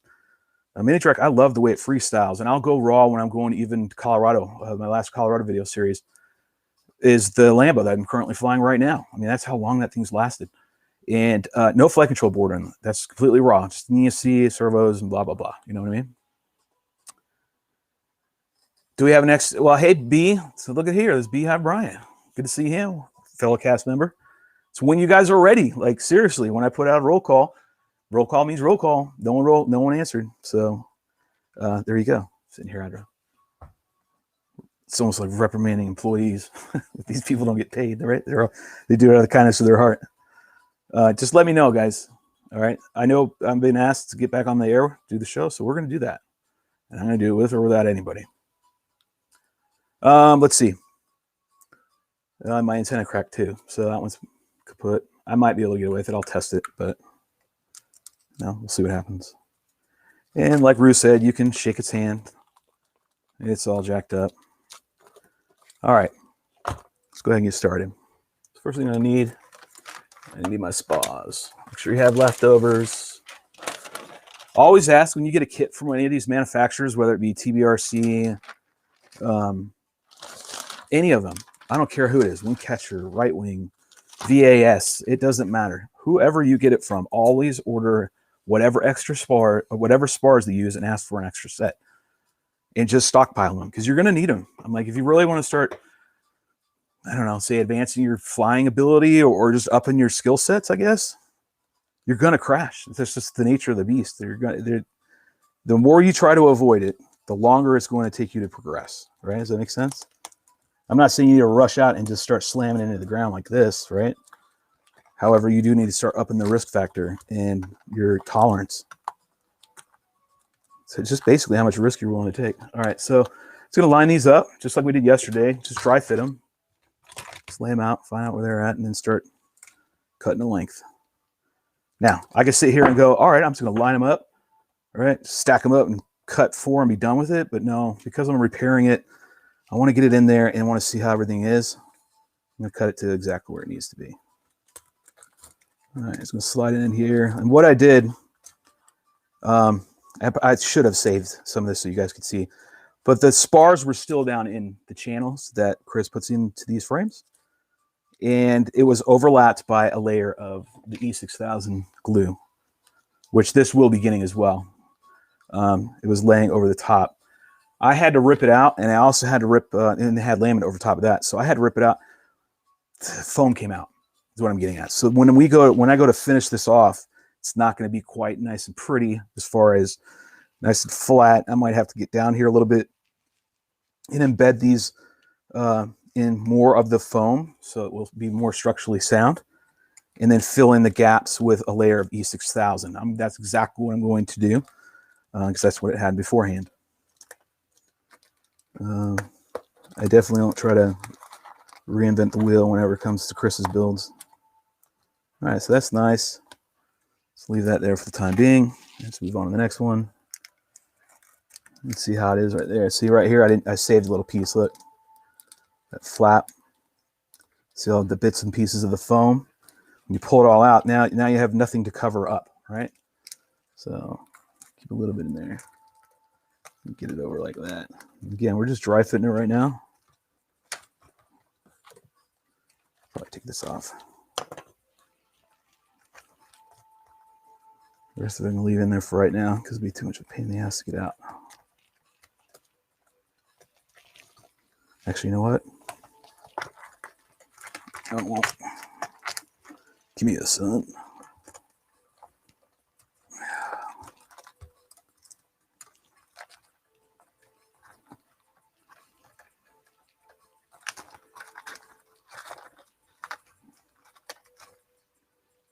A mini Drak, I love the way it freestyles, and I'll go raw when I'm going even to Colorado. My last Colorado video series is the Lambo that I'm currently flying right now. I mean, that's how long that thing's lasted. And no flight control board on it. That's completely raw. Just ESC, servos, and blah, blah, blah. You know what I mean? Do we have an next? Well, hey, B. So look at here. There's Beehive Brian. Good to see him, fellow cast member. It's when you guys are ready. Like, seriously, when I put out a roll call means roll call. No one answered. So there you go. Sitting here, Andrew. It's almost like reprimanding employees. These people don't get paid, right? They do it out of the kindness of their heart. Just let me know, guys. All right. I know I'm being asked to get back on the air, do the show, so we're going to do that. And I'm going to do it with or without anybody. Let's see. My antenna cracked too, so that one's kaput. I might be able to get away with it. I'll test it, but no, we'll see what happens. And like Rue said, you can shake its hand. It's all jacked up. All right. Let's go ahead and get started. First thing I need my spas. Make sure you have leftovers. Always ask when you get a kit from any of these manufacturers, whether it be TBRC, any of them. I don't care who it is, Wingcatcher, RiteWing, VAS, it doesn't matter. Whoever you get it from, always order whatever extra spar, or whatever spars they use and ask for an extra set. And just stockpile them, because you're going to need them. I'm like, if you really want to start, I don't know, say advancing your flying ability or just upping your skill sets, I guess, you're going to crash. That's just the nature of the beast. The more you try to avoid it, the longer it's going to take you to progress, right? Does that make sense? I'm not saying you need to rush out and just start slamming into the ground like this, right? However, you do need to start upping the risk factor and your tolerance. So it's just basically how much risk you're willing to take. All right, so it's going to line these up just like we did yesterday. Just dry fit them, just lay them out, find out where they're at, and then start cutting the length. Now, I can sit here and go, all right, I'm just going to line them up, all right, stack them up and cut 4 and be done with it. But no, because I'm repairing it, I want to get it in there and I want to see how everything is. I'm going to cut it to exactly where it needs to be. All right, it's going to slide it in here. And what I did, I should have saved some of this so you guys could see, but the spars were still down in the channels that Chris puts into these frames. And it was overlapped by a layer of the E6000 glue, which this will be getting as well. It was laying over the top. I had to rip it out, and I also had to rip, and it had laminate over top of that. So I had to rip it out. Foam came out, is what I'm getting at. So when I go to finish this off, it's not going to be quite nice and pretty as far as nice and flat. I might have to get down here a little bit and embed these in more of the foam so it will be more structurally sound, and then fill in the gaps with a layer of E6000. That's exactly what I'm going to do because that's what it had beforehand. I definitely don't try to reinvent the wheel whenever it comes to Chris's builds. All right, so that's nice. Let's leave that there for the time being. Let's move on to the next one. Let's see how it is right there. See right here, I saved a little piece. Look, that flap. See all the bits and pieces of the foam. When you pull it all out, now you have nothing to cover up, right? So keep a little bit in there. Get it over like that. Again, we're just dry fitting it right now. Probably take this off. The rest of it I'm gonna leave in there for right now because it'd be too much of a pain in the ass to get out. Actually, you know what? I won't. Give me a son.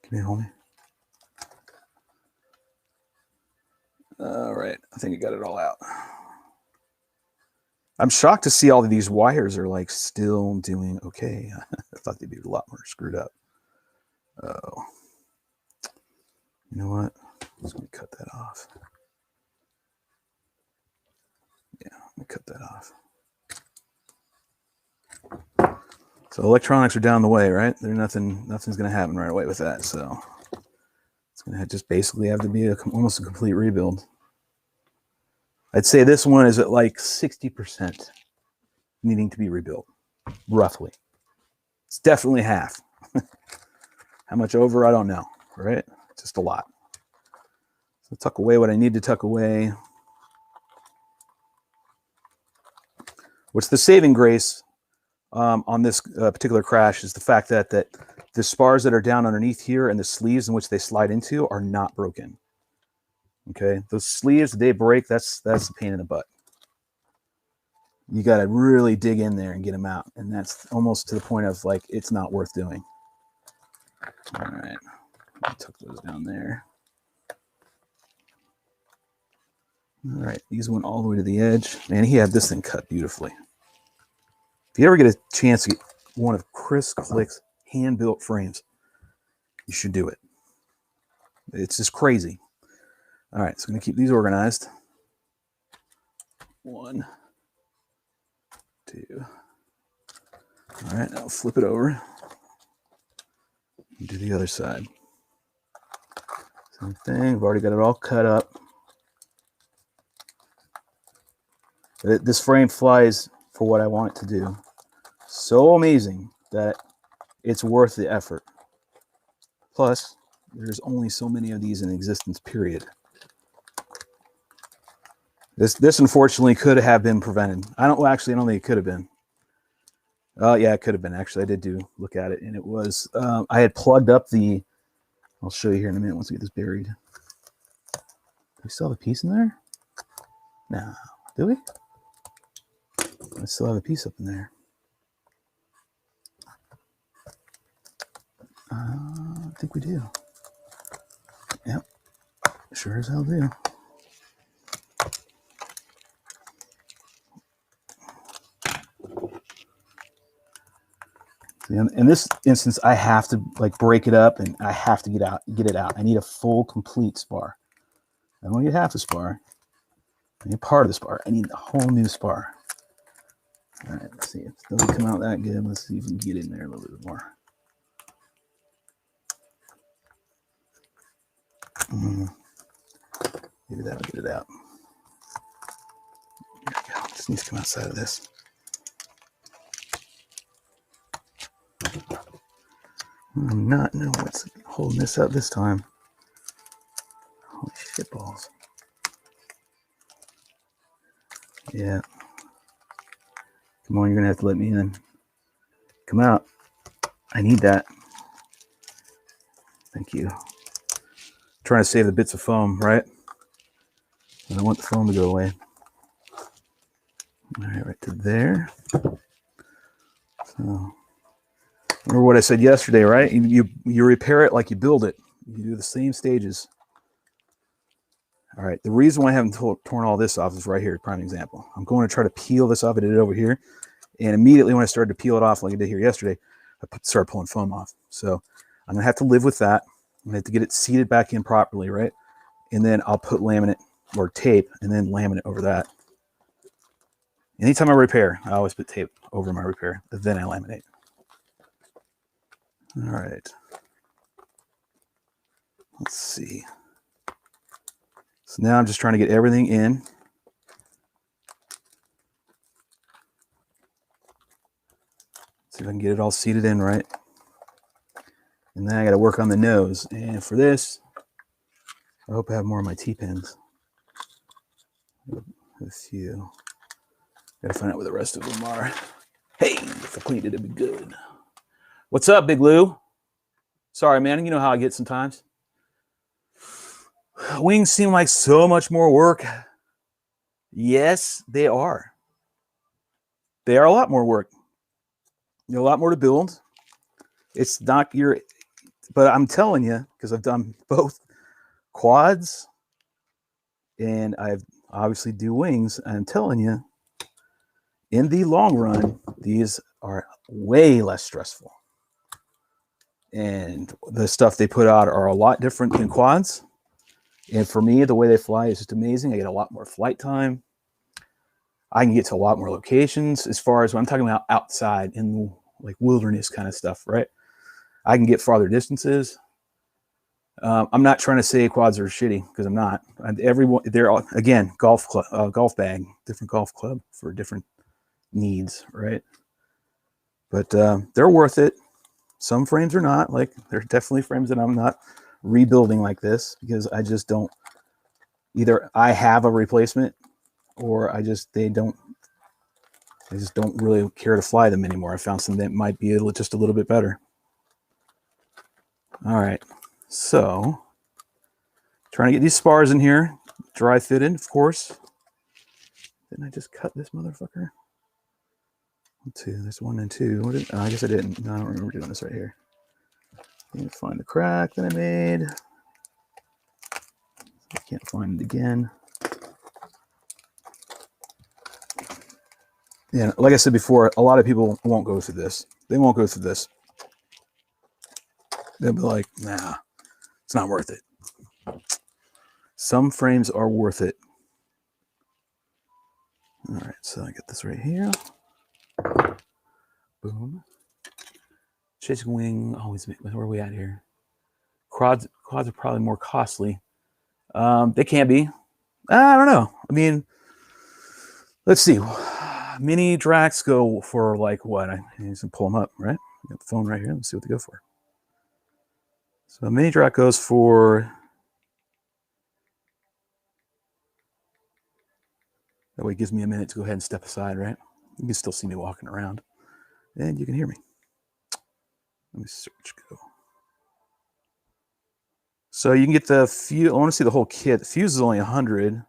Come here, homie. All right, I think I got it all out. I'm shocked to see all of these wires are like still doing okay. I thought they'd be a lot more screwed up. Oh, you know what? I'm just gonna cut that off. Yeah, I'm gonna cut that off. So electronics are down the way, right? Nothing's gonna happen right away with that. So it's gonna just basically have to be almost a complete rebuild. I'd say this one is at like 60% needing to be rebuilt, roughly. It's definitely half. How much over, I don't know, right? Just a lot. So tuck away what I need to tuck away. What's the saving grace on this particular crash is the fact that the spars that are down underneath here and the sleeves in which they slide into are not broken. Okay, those sleeves, they break, that's a pain in the butt. You got to really dig in there and get them out, and that's almost to the point of like it's not worth doing. All right, tuck those down there. All right, these went all the way to the edge. Man, he had this thing cut beautifully. If you ever get a chance to get one of Chris Click's hand-built frames, you should do it. It's just crazy. All right, so I'm going to keep these organized. 1, 2. All right, I'll flip it over. Do the other side. Same thing. I've already got it all cut up. This frame flies for what I want it to do. So amazing that it's worth the effort. Plus, there's only so many of these in existence, period. This unfortunately could have been prevented. I don't think it could have been. Yeah, it could have been. Actually, I did look at it, and it was, I had plugged up the, I'll show you here in a minute once we get this buried. Do we still have a piece in there? No. Do we? I still have a piece up in there. I think we do. Yep. Sure as hell do. In this instance, I have to like break it up and I have to get it out. I need a full, complete spar. I don't need half a spar. I need part of the spar. I need a whole new spar. All right, let's see. If it doesn't come out that good, let's see if we can get in there a little bit more. Maybe that'll get it out. There we go. Just needs to come outside of this. I'm not know what's holding this up this time. Holy shit balls. Yeah. Come on, you're gonna have to let me in. Come out. I need that. Thank you. Trying to save the bits of foam, right? I don't want the foam to go away. All right to there. So, remember what I said yesterday, right? You repair it like you build it. You do the same stages. All right. The reason why I haven't torn all this off is right here. Prime example. I'm going to try to peel this off. I did it over here, and immediately when I started to peel it off, like I did here yesterday, I started pulling foam off. So I'm gonna have to live with that. I'm gonna have to get it seated back in properly, right? And then I'll put laminate or tape, and then laminate over that. Anytime I repair, I always put tape over my repair, then I laminate. All right. Let's see. So now I'm just trying to get everything in. See if I can get it all seated in right. And then I got to work on the nose. And for this, I hope I have more of my T-pins. A few. Got to find out where the rest of them are. Hey, if I cleaned it, it'd be good. What's up, Big Lou? Sorry, man. You know how I get sometimes. Wings seem like so much more work. Yes, they are. They are a lot more work. A lot more to build. It's not your, but I'm telling you, because I've done both quads and I've obviously do wings. I'm telling you, in the long run, these are way less stressful. And the stuff they put out are a lot different than quads. And for me, the way they fly is just amazing. I get a lot more flight time. I can get to a lot more locations as far as when I'm talking about outside in like wilderness kind of stuff, right? I can get farther distances. I'm not trying to say quads are shitty because I'm not. Everyone, they're all, again, golf bag, different golf club for different needs, right? But they're worth it. Some frames are not. Like there's definitely frames that I'm not rebuilding like this because I just don't. Either I have a replacement, or I just don't really care to fly them anymore. I found some that might be just a little bit better. All right, so trying to get these spars in here, dry fitted, of course. Didn't I just cut this motherfucker? 2. There's 1 and 2. Oh, I guess I didn't. No, I don't remember doing this right here. Can't find the crack that I made. I can't find it again. Yeah, like I said before, a lot of people won't go through this. They won't go through this. They'll be like, nah, it's not worth it. Some frames are worth it. All right, so I got this right here. Boom. Chasing wing, always, where are we at here? Quads are probably more costly. They can be. I don't know. I mean, let's see. Mini Draks go for like what? I need to pull them up, right? I got the phone right here. Let's see what they go for. So a Mini Drak goes for. That way it gives me a minute to go ahead and step aside, right? You can still see me walking around. And you can hear me. Let me search go. So you can get the fuse. I want to see the whole kit. The fuse is only 100.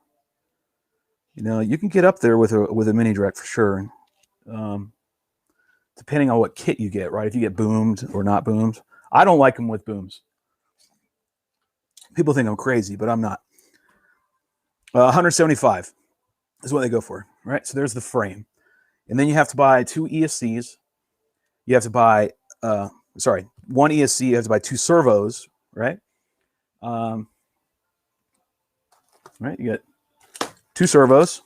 You know, you can get up there with a Mini Drak for sure. Depending on what kit you get, right? If you get boomed or not boomed. I don't like them with booms. People think I'm crazy, but I'm not. 175 is what they go for, right? So there's the frame. And then you have to buy 2 ESCs. You have to buy, one ESC. You have to buy 2 servos, right? Right, you get 2 servos.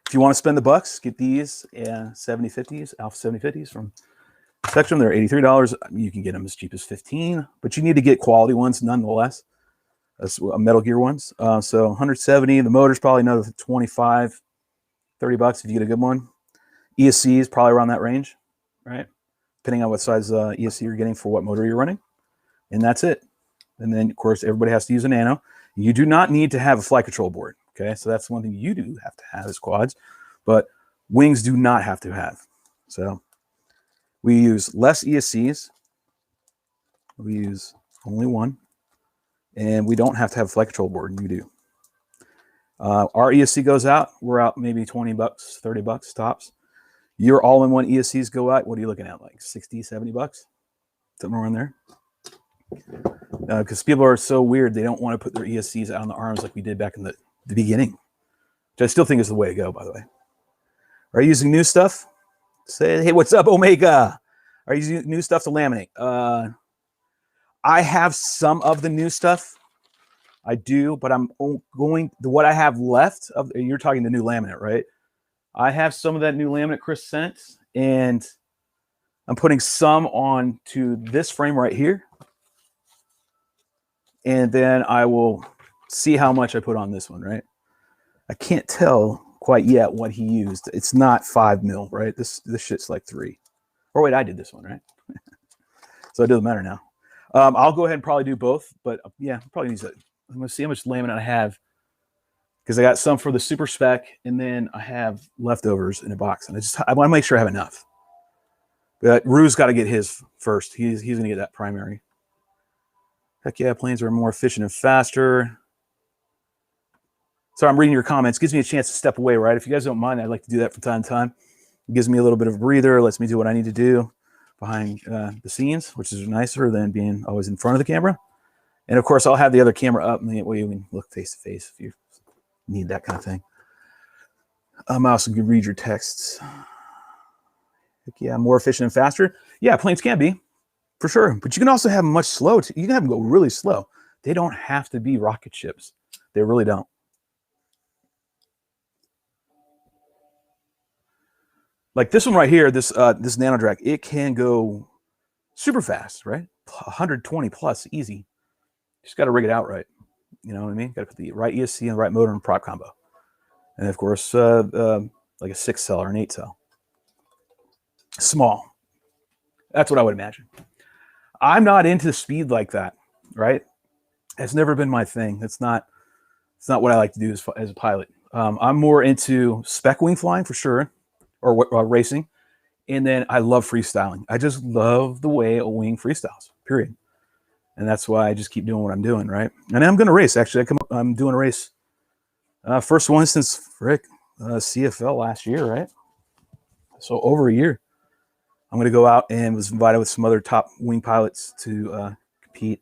If you want to spend the bucks, get these 7050s, Alpha 7050s from Spectrum. They're $83. You can get them as cheap as $15, but you need to get quality ones nonetheless. Metal Gear ones. So 170. The motor's probably another 25, 30 bucks if you get a good one. ESC is probably around that range, right? Depending on what size ESC you're getting for what motor you're running. And that's it. And then, of course, everybody has to use a Nano. You do not need to have a flight control board. Okay, so that's one thing you do have to have is quads, but wings do not have to have. So we use less ESCs. We use only one, and we don't have to have a flight control board. You do. Our ESC goes out. We're out maybe 20 bucks, 30 bucks tops. Your all-in-one ESCs go out. What are you looking at? Like 60, 70 bucks? Something around there. Because people are so weird. They don't want to put their ESCs out on the arms like we did back in the beginning, which I still think is the way to go, by the way. Are you using new stuff? Say, hey, what's up, Omega? Are you using new stuff to laminate? I have some of the new stuff. I do, but I'm going to what I have left of. You're talking the new laminate, right? I have some of that new laminate Chris sent, and I'm putting some on to this frame right here, and then I will see how much I put on this one, right? I can't tell quite yet what he used. It's not 5 mil, right? This shit's like 3. Or wait, I did this one, right? So it doesn't matter now. I'll go ahead and probably do both, but yeah, probably needs it. I'm gonna see how much laminate I have because I got some for the super spec, and then I have leftovers in a box, and I want to make sure I have enough. But Rue's got to get his first. He's gonna get that primary. Heck yeah, planes are more efficient and faster. So I'm reading your comments. Gives me a chance to step away, right? If you guys don't mind, I'd like to do that from time to time. It gives me a little bit of a breather, lets me do what I need to do behind the scenes, which is nicer than being always in front of the camera. And of course, I'll have the other camera up, and that way you can look face to face if you need that kind of thing. I also can read your texts. Heck yeah, more efficient and faster. Yeah, planes can be, for sure. But you can also have them much slow. You can have them go really slow. They don't have to be rocket ships. They really don't. Like this one right here, this Nano Drak, it can go super fast, right? 120 plus, easy. Just got to rig it out right. You know what I mean? Got to put the right ESC and the right motor and prop combo. And of course, like a 6-cell or an 8-cell. Small. That's what I would imagine. I'm not into speed like that, right? It's never been my thing. It's not what I like to do as a pilot. I'm more into spec wing flying for sure, or racing. And then I love freestyling. I just love the way a wing freestyles, period. And that's why I just keep doing what I'm doing, right? And I'm going to race. Actually, I'm doing a race. First one since CFL last year, right? So over a year. I'm going to go out and was invited with some other top wing pilots to compete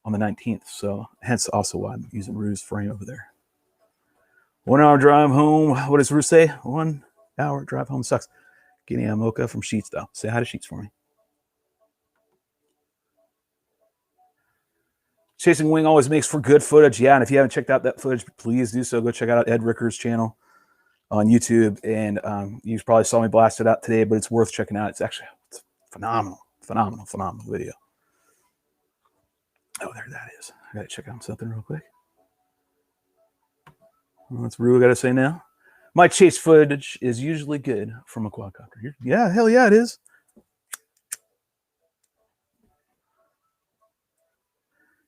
on the 19th. So hence also why I'm using Rue's frame over there. 1 hour drive home. What does Rue say? 1 hour drive home sucks. Getting a mocha from Sheets, though. Say hi to Sheets for me. Chasing wing always makes for good footage. Yeah, and if you haven't checked out that footage, please do so. Go check out Ed Ricker's channel on YouTube. And you probably saw me blast it out today, but it's worth checking out. It's phenomenal video. Oh, there that is. I got to check out something real quick. What's Rue got to say now? My chase footage is usually good from a quadcopter. Yeah, hell yeah, it is.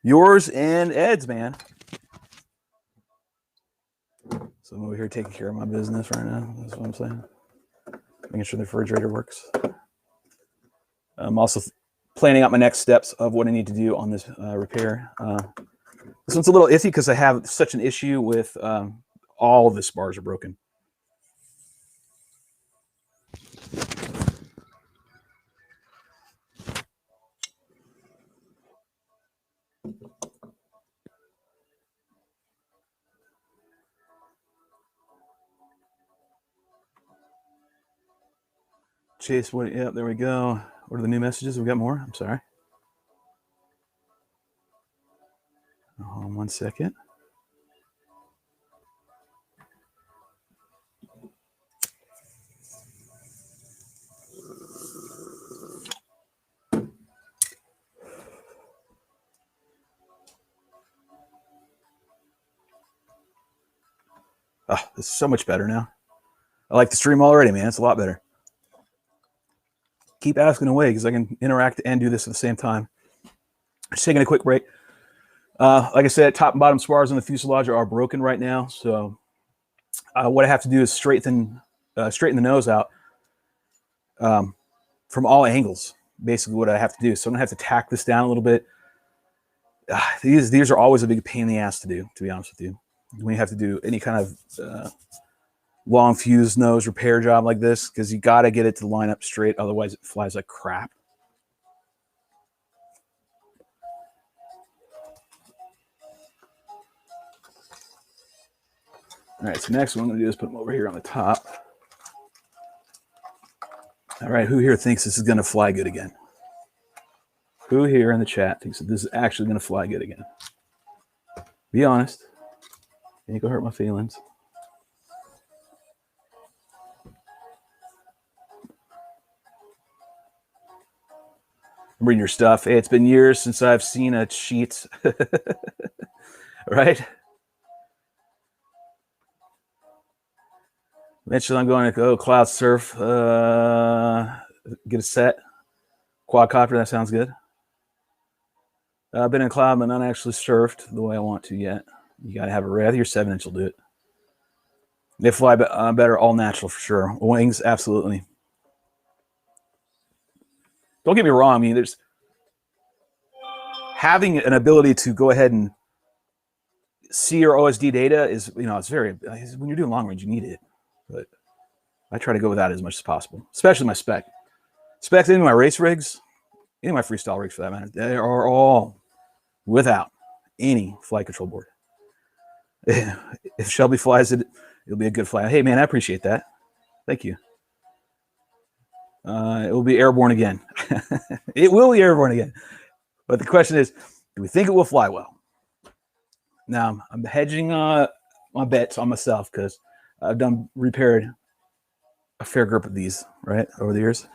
Yours and Ed's, man. So I'm over here taking care of my business right now. That's what I'm saying. Making sure the refrigerator works. I'm also planning out my next steps of what I need to do on this repair. This one's a little iffy because I have such an issue with all of the spars are broken. Chase, what? Yeah, there we go. What are the new messages? We got more. I'm sorry. Hold on 1 second. Oh, this is so much better now. I like the stream already, man. It's a lot better. Keep asking away because I can interact and do this at the same time. Just taking a quick break. Like I said, top and bottom spars on the fuselage are broken right now. So what I have to do is straighten the nose out from all angles. Basically, what I have to do. So I'm gonna have to tack this down a little bit. These are always a big pain in the ass to do. To be honest with you, when you have to do any kind of long fused nose repair job like this, because you got to get it to line up straight, otherwise it flies like crap. All right, so next one I'm going to do is put them over here on the top. All right, who here thinks this is going to fly good again? Who here in the chat thinks that this is actually going to fly good again? Be honest. Ain't going to hurt my feelings. I'm reading your stuff. Hey, it's been years since I've seen a sheet. Right? Eventually, I'm going to go cloud surf, get a set. Quadcopter, that sounds good. I've been in cloud, but not actually surfed the way I want to yet. You got to have a ray. I think your 7-inch will do it. They fly better all natural for sure. Wings, absolutely. Don't get me wrong. I mean, there's having an ability to go ahead and see your OSD data is, it's very, when you're doing long range, you need it. But I try to go without it as much as possible, especially my spec. Specs, any of my race rigs, any of my freestyle rigs for that matter, they are all without any flight control board. If Shelby flies it, it'll be a good fly. Hey, man, I appreciate that. Thank you. It will be airborne again. It will be airborne again. But the question is, do we think it will fly well? Now, I'm hedging my bets on myself because I've repaired a fair group of these, right, over the years.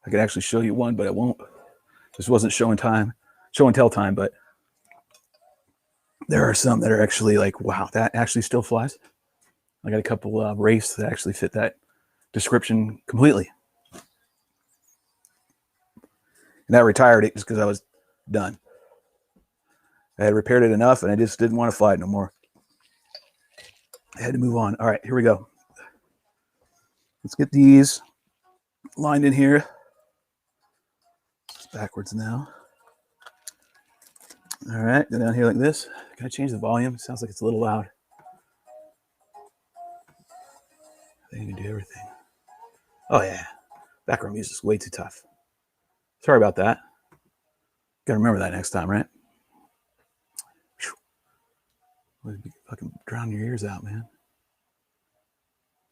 I could actually show you one, but I won't. This wasn't show and tell time, but there are some that are actually like, wow, that actually still flies. I got a couple of Wraiths that actually fit that description completely. And I retired it just because I was done. I had repaired it enough, and I just didn't want to fly it no more. I had to move on. All right, here we go. Let's get these lined in here. It's backwards now. All right, go down here like this. Can I change the volume? It sounds like it's a little loud. I think you can do everything. Oh, yeah. Background music is way too tough. Sorry about that. Got to remember that next time, right? Fucking drown your ears out, man.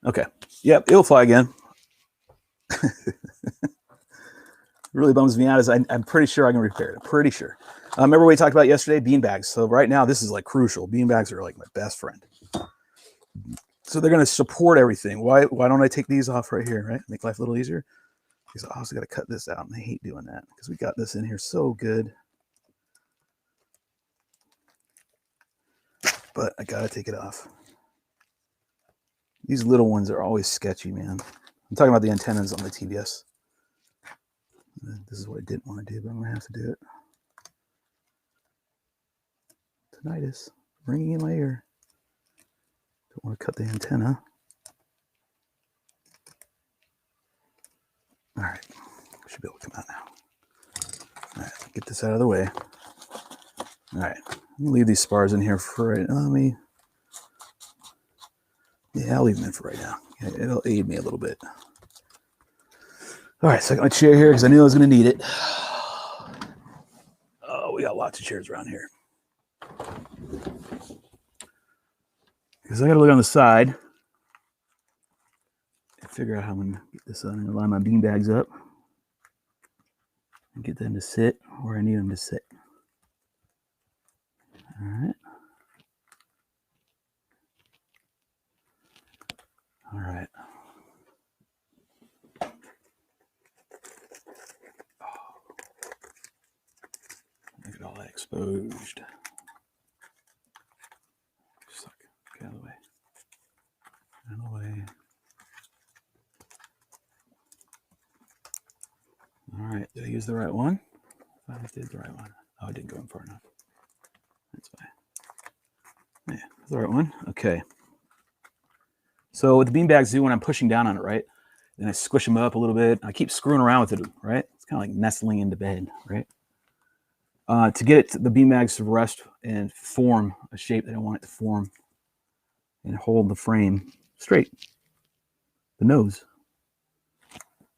Okay. Yep, it'll fly again. Really bums me out is I'm pretty sure I can repair it. I'm pretty sure. Remember we talked about yesterday? Beanbags. So right now, this is like crucial. Beanbags are like my best friend. So they're going to support everything. Why don't I take these off right here, right? Make life a little easier. Because I also got to cut this out, and I hate doing that because we got this in here so good. But I got to take it off. These little ones are always sketchy, man. I'm talking about the antennas on the TVS. This is what I didn't want to do, but I'm going to have to do it. Tinnitus ringing in my ear. Don't want to cut the antenna. All right. Should be able to come out now. All right. Get this out of the way. All right. I'm going to leave these spars in here for right now. Yeah, I'll leave them in for right now. It'll aid me a little bit. All right, so I got my chair here because I knew I was going to need it. Oh, we got lots of chairs around here. Because I got to look on the side and figure out how I'm going to get this on and line my bean bags up and get them to sit where I need them to sit. All right. All right. Look at all that exposed. Suck. Get out of the way. Out of the way. All right. Did I use the right one? I did the right one. Oh, I didn't go in far enough. That's fine. Yeah, The right one. Okay. So what the beanbags do when I'm pushing down on it, right? Then I squish them up a little bit. I keep screwing around with it, right? It's kind of like nestling into bed, right? To get the beanbags to rest and form a shape that I want it to form and hold the frame straight, the nose.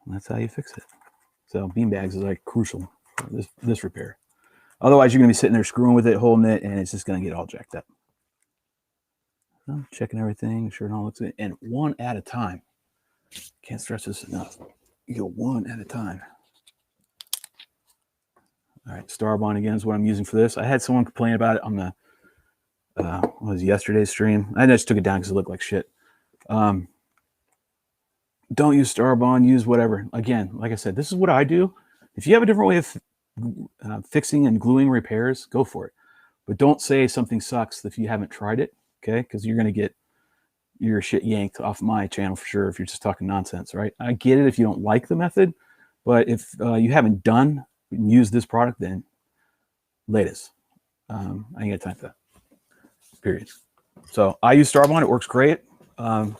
And that's how you fix it. So beanbags is like crucial for this repair. Otherwise, you're going to be sitting there screwing with it, holding it, and it's just going to get all jacked up. So checking everything, sure it all looks good, and one at a time. Can't stress this enough. You go one at a time. All right, Starbond again is what I'm using for this. I had someone complain about it on the what was yesterday's stream. I just took it down because it looked like shit. Don't use Starbond, use whatever. Again, like I said, this is what I do. If you have a different way of fixing and gluing repairs, go for it. But don't say something sucks if you haven't tried it, okay? Because you're going to get your shit yanked off my channel for sure if you're just talking nonsense, right? I get it if you don't like the method, but if you haven't done and used this product, then latest. I ain't got time for that. Period. So I use Starbond. It works great. I'm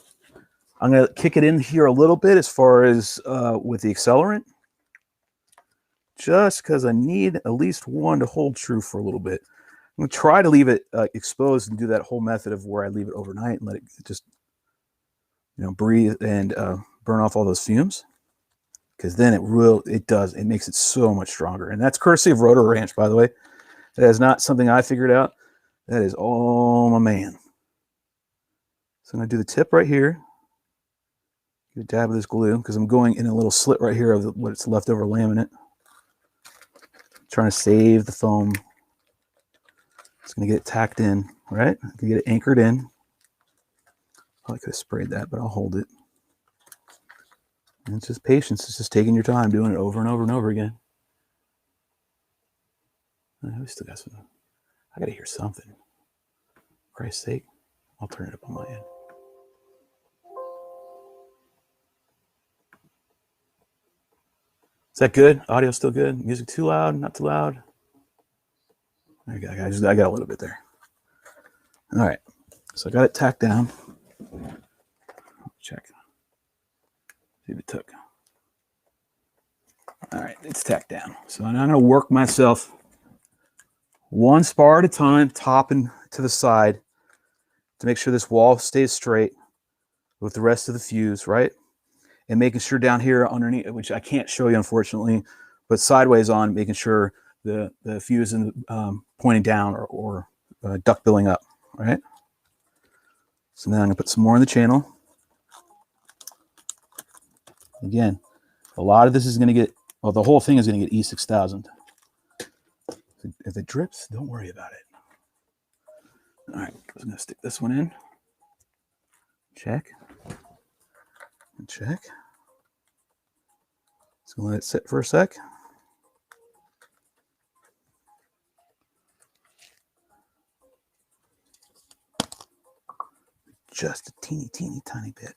going to kick it in here a little bit as far as with the accelerant, just because I need at least one to hold true for a little bit. I'm going to try to leave it exposed and do that whole method of where I leave it overnight and let it just, breathe and burn off all those fumes. Because then it makes it so much stronger. And that's courtesy of Rotor Ranch, by the way. That is not something I figured out. That is all my man. So I'm going to do the tip right here. Get a dab of this glue because I'm going in a little slit right here of what's left over laminate. Trying to save the foam. It's going to get it tacked in, right? I can get it anchored in. Probably could have sprayed that, but I'll hold it. And it's just patience. It's just taking your time, doing it over and over and over again. We still got some. I got to hear something. For Christ's sake, I'll turn it up on my end. Is that good? Audio still good? Music too loud? Not too loud? There you go. I got a little bit there. All right. So I got it tacked down. Check. See if it took. All right. It's tacked down. So now I'm going to work myself one spar at a time, topping to the side to make sure this wall stays straight with the rest of the fuse, right? And making sure down here underneath, which I can't show you unfortunately, but sideways on, making sure the fuse is pointing down or duck billing up, right? So now I'm gonna put some more in the channel. Again, a lot of this is gonna get, well, the whole thing is gonna get E6000. If it drips, don't worry about it. All right, I'm gonna stick this one in. Check. And check. Just gonna let it sit for a sec. Just a teeny tiny bit.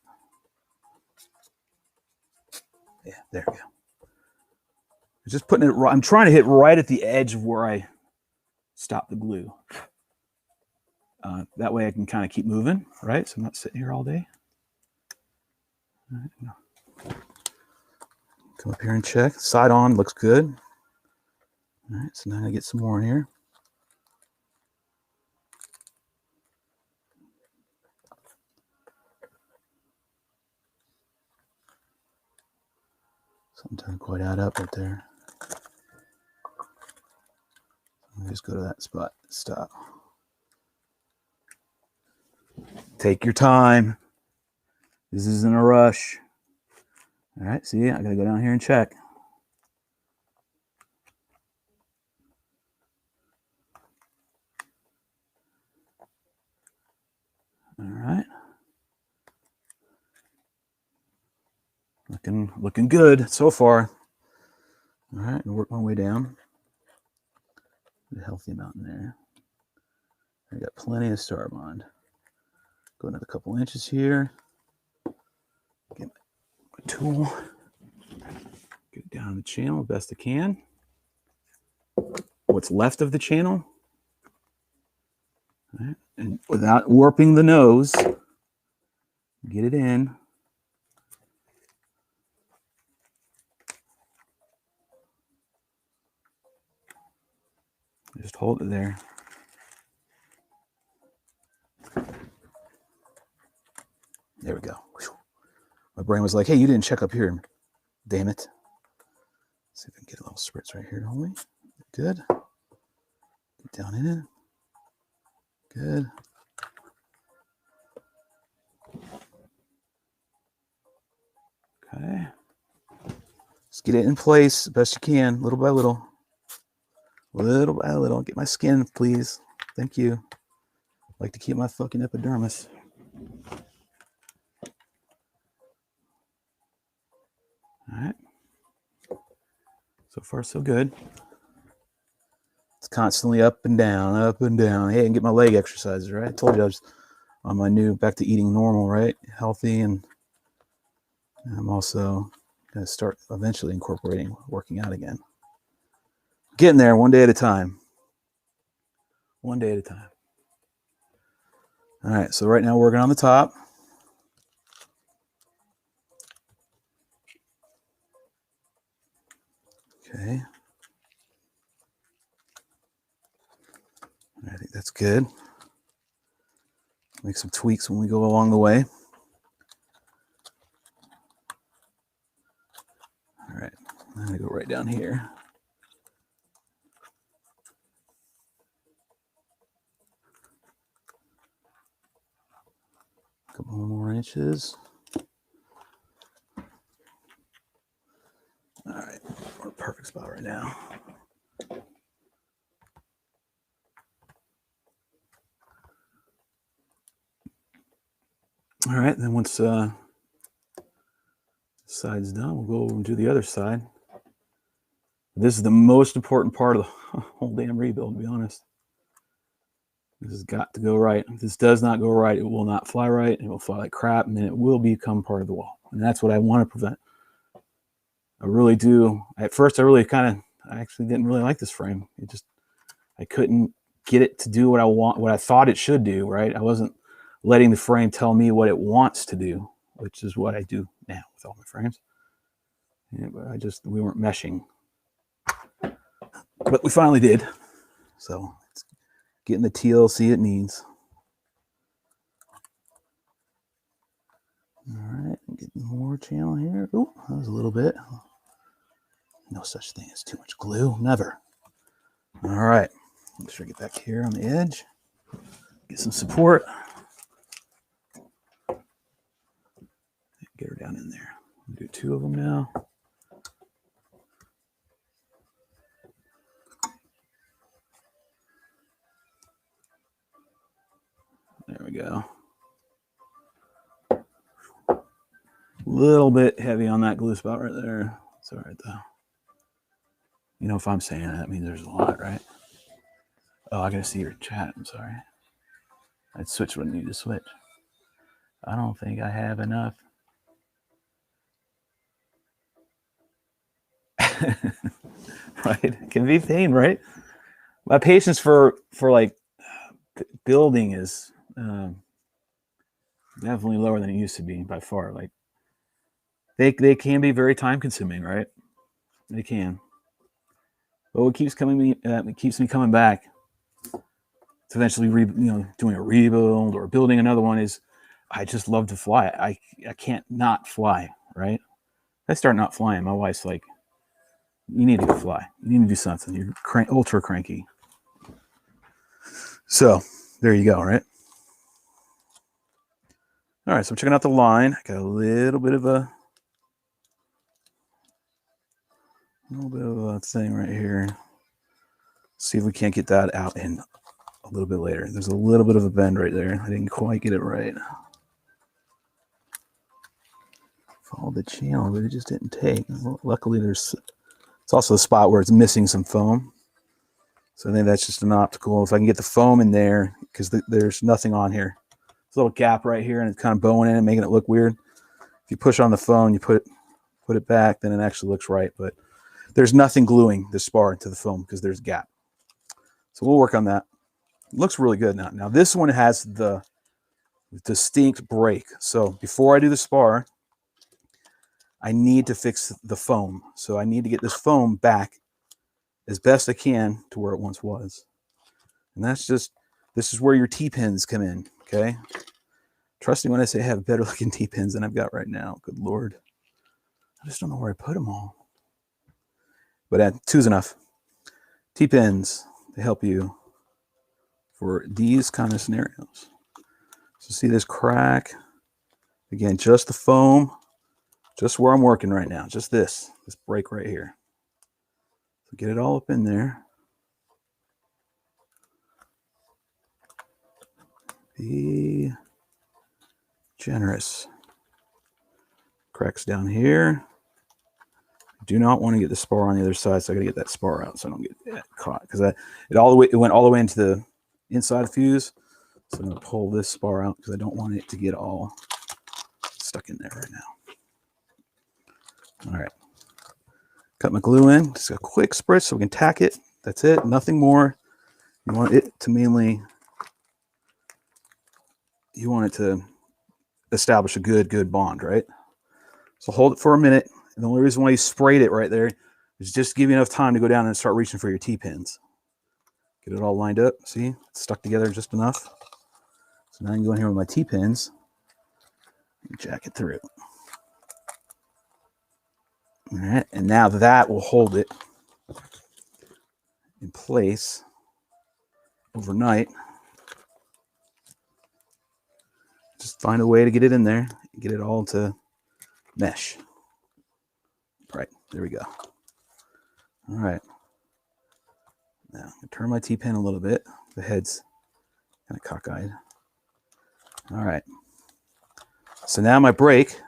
Yeah, there we go. I'm just putting it right. I'm trying to hit right at the edge of where I stop the glue. That way I can kind of keep moving, right? So I'm not sitting here all day. All right, no. Come up here and check. Side on looks good. All right, so now I get some more in here. Something doesn't quite add up right there. Let me just go to that spot. Stop. Take your time. This isn't a rush. All right, see, I gotta go down here and check. All right. Looking good so far. All right, and work my way down. A healthy amount in there. I got plenty of Starbond. Go another couple inches here. Get my tool. Get it down the channel best I can. What's left of the channel. All right, And without warping the nose, get it in. Just hold it there. There we go. My brain was like, hey, you didn't check up here. Damn it. Let's see if I can get a little spritz right here, don't we? Good. Get down in it. Good. Okay. Just get it in place the best you can, little by little. Little by little. Get my skin, please. Thank you. I like to keep my fucking epidermis. All right. So far, so good. It's constantly up and down, up and down. Hey, and get my leg exercises, right? I told you I was on my new back to eating normal, right? Healthy, and I'm also going to start eventually incorporating working out again. Getting there one day at a time. One day at a time. All right, so right now we're working on the top. Okay. I think that's good. Make some tweaks when we go along the way. All right, I'm going to go right down here. A couple more inches. All right, we're perfect spot right now. All right, then once this side's done, we'll go over and do the other side. This is the most important part of the whole damn rebuild, to be honest. This has got to go right. If this does not go right, it will not fly right. It will fly like crap, and then it will become part of the wall. And that's what I want to prevent. I really do. At first, I actually didn't really like this frame. I couldn't get it to do what I thought it should do, right? I wasn't letting the frame tell me what it wants to do, which is what I do now with all my frames. Yeah, but we weren't meshing. But we finally did. So it's getting the TLC it needs. All right, getting more channel here. Oh, that was a little bit. No such thing as too much glue, never. All right, make sure I get back here on the edge. Get some support. Get her down in there. We'll do two of them now. There we go. A little bit heavy on that glue spot right there. It's all right though. You know, if I'm saying that means there's a lot, right? Oh, I gotta see your chat. I'm sorry. I'd switch when I need to switch. I don't think I have enough. Right? It can be pain, right? My patience for like building is definitely lower than it used to be by far. Like they can be very time consuming, right? They can. But what keeps me coming back to eventually doing a rebuild or building another one is I just love to fly. I can't not fly, right? If I start not flying, my wife's like, you need to go fly. You need to do something. You're ultra cranky. So there you go, right? All right, so I'm checking out the line. I got a little bit of a thing right here. See if we can't get that out in a little bit later. There's a little bit of a bend right there. I didn't quite get it right. Followed the channel, but it just didn't take. Well, luckily, it's also a spot where it's missing some foam. So I think that's just an optical. If I can get the foam in there, because there's nothing on here. There's a little gap right here, and it's kind of bowing in it, making it look weird. If you push on the foam, you put it back, then it actually looks right. But there's nothing gluing the spar to the foam because there's a gap. So we'll work on that. Looks really good now. Now this one has the distinct break. So before I do the spar, I need to fix the foam. So I need to get this foam back as best I can to where it once was. And that's just, this is where your T-pins come in, okay? Trust me when I say I have better looking T-pins than I've got right now. Good Lord. I just don't know where I put them all. But 2's enough. T-pins to help you for these kind of scenarios. So see this crack? Again, just the foam, just where I'm working right now. Just this break right here. So get it all up in there. Be generous. Cracks down here. Do not want to get the spar on the other side, so I got to get that spar out so I don't get caught, because it went all the way into the inside of the fuse. So I'm going to pull this spar out because I don't want it to get all stuck in there right now. All right, cut my glue in. Just a quick spritz so we can tack it. That's it. Nothing more. You want it to establish a good bond, right? So hold it for a minute. And the only reason why you sprayed it right there is just to give you enough time to go down and start reaching for your T-pins. Get it all lined up. See, it's stuck together just enough. So now I can go in here with my T-pins and jack it through. All right, and now that will hold it in place overnight. Just find a way to get it in there, get it all to mesh. Right, there we go. All right. Now, I'm gonna turn my T-pin a little bit. The head's kind of cockeyed. All right. So now my break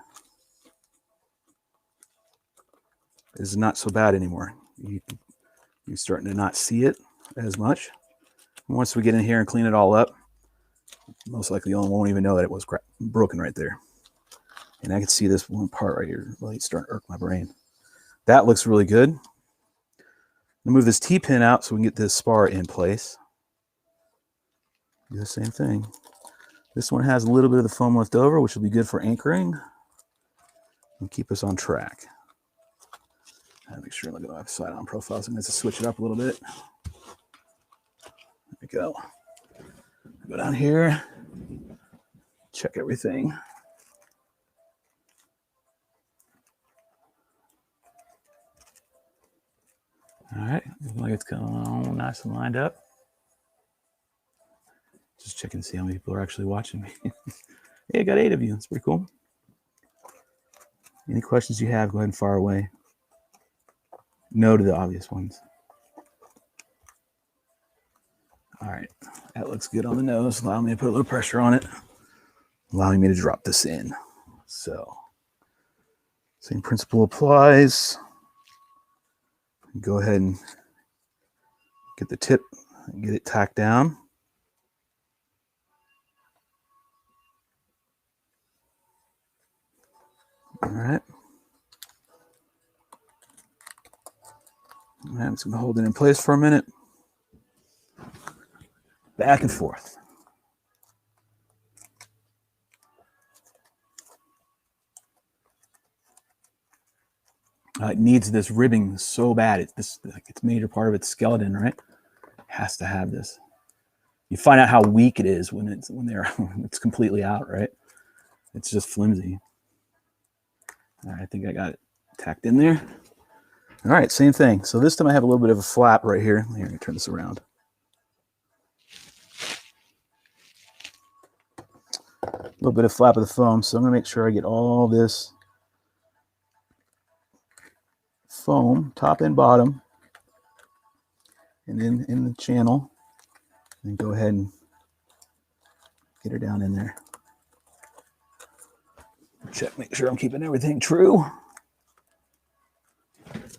is not so bad anymore. You're starting to not see it as much. Once we get in here and clean it all up, most likely you won't even know that it was broken right there. And I can see this one part right here really starting to irk my brain. That looks really good. I'll move this T-pin out so we can get this spar in place. Do the same thing. This one has a little bit of the foam left over, which will be good for anchoring and keep us on track. Make sure I look at my side-on profile. So I'm going to switch it up a little bit. There we go. Go down here, check everything. All right, looks like it's going nice and lined up. Just checking to see how many people are actually watching me. Hey, I got 8 of you. That's pretty cool. Any questions you have, go ahead and fire away. No to the obvious ones. All right, that looks good on the nose. Allow me to put a little pressure on it, allowing me to drop this in. So, same principle applies. Go ahead and get the tip and get it tacked down. All right. All right, I'm just going to hold it in place for a minute. Back and forth. It needs this ribbing so bad. It's a major part of its skeleton, right? It has to have this. You find out how weak it is when it's completely out, right? It's just flimsy. All right, I think I got it tacked in there. All right, same thing. So this time I have a little bit of a flap right here. Here, I'm gonna turn this around. A little bit of flap of the foam. So I'm gonna make sure I get all this foam, top and bottom, and then in the channel, and go ahead and get her down in there. Check, make sure I'm keeping everything true.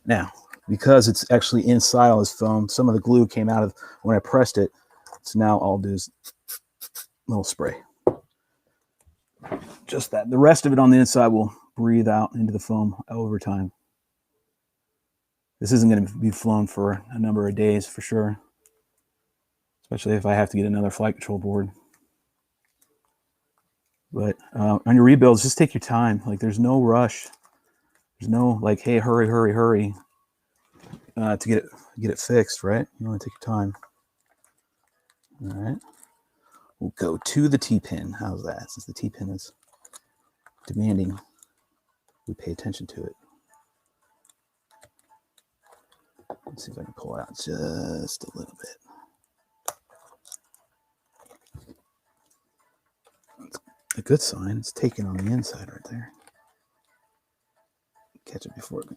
Now, because it's actually inside all this foam, some of the glue came out of when I pressed it. So now all I'll do is a little spray. Just that. The rest of it on the inside will breathe out into the foam over time. This isn't going to be flown for a number of days for sure. especially if I have to get another flight control board. But on your rebuilds, just take your time. Like, there's no rush. There's no like, hey, hurry, hurry, hurry to get it fixed, right? You want to take your time. All right. We'll go to the T-pin. How's that? Since the T-pin is demanding we pay attention to it. Let's see if I can pull it out just a little bit. That's a good sign. It's taken on the inside right there. Catch it before the